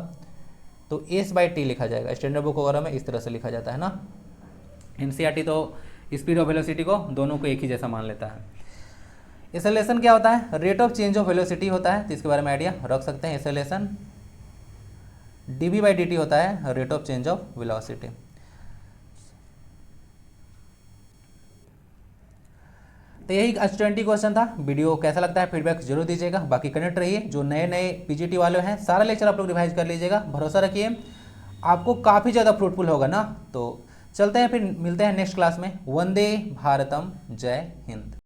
तो S/T लिखा जाएगा। स्टैंडर्ड बुक वगैरह में इस तरह से लिखा जाता है ना। NCERT तो स्पीड और वेलोसिटी को दोनों को एक ही जैसा मान लेता है। एक्सेलरेशन क्या होता है? Rate of change of velocity होता है, तो इसके बारे में आइडिया रख सकते हैं। एक्सेलरेशन dV/dt होता है, rate of change of velocity. तो यही आज 20 क्वेश्चन था। वीडियो कैसा लगता है फीडबैक जरूर दीजिएगा। बाकी कनेक्ट रहिए, जो नए नए PGT वाले हैं सारा लेक्चर आप लोग रिवाइज कर लीजिएगा। भरोसा रखिए आपको काफ़ी ज़्यादा फ्रूटफुल होगा ना। तो चलते हैं, फिर मिलते हैं नेक्स्ट क्लास में। वंदे भारतम, जय हिंद।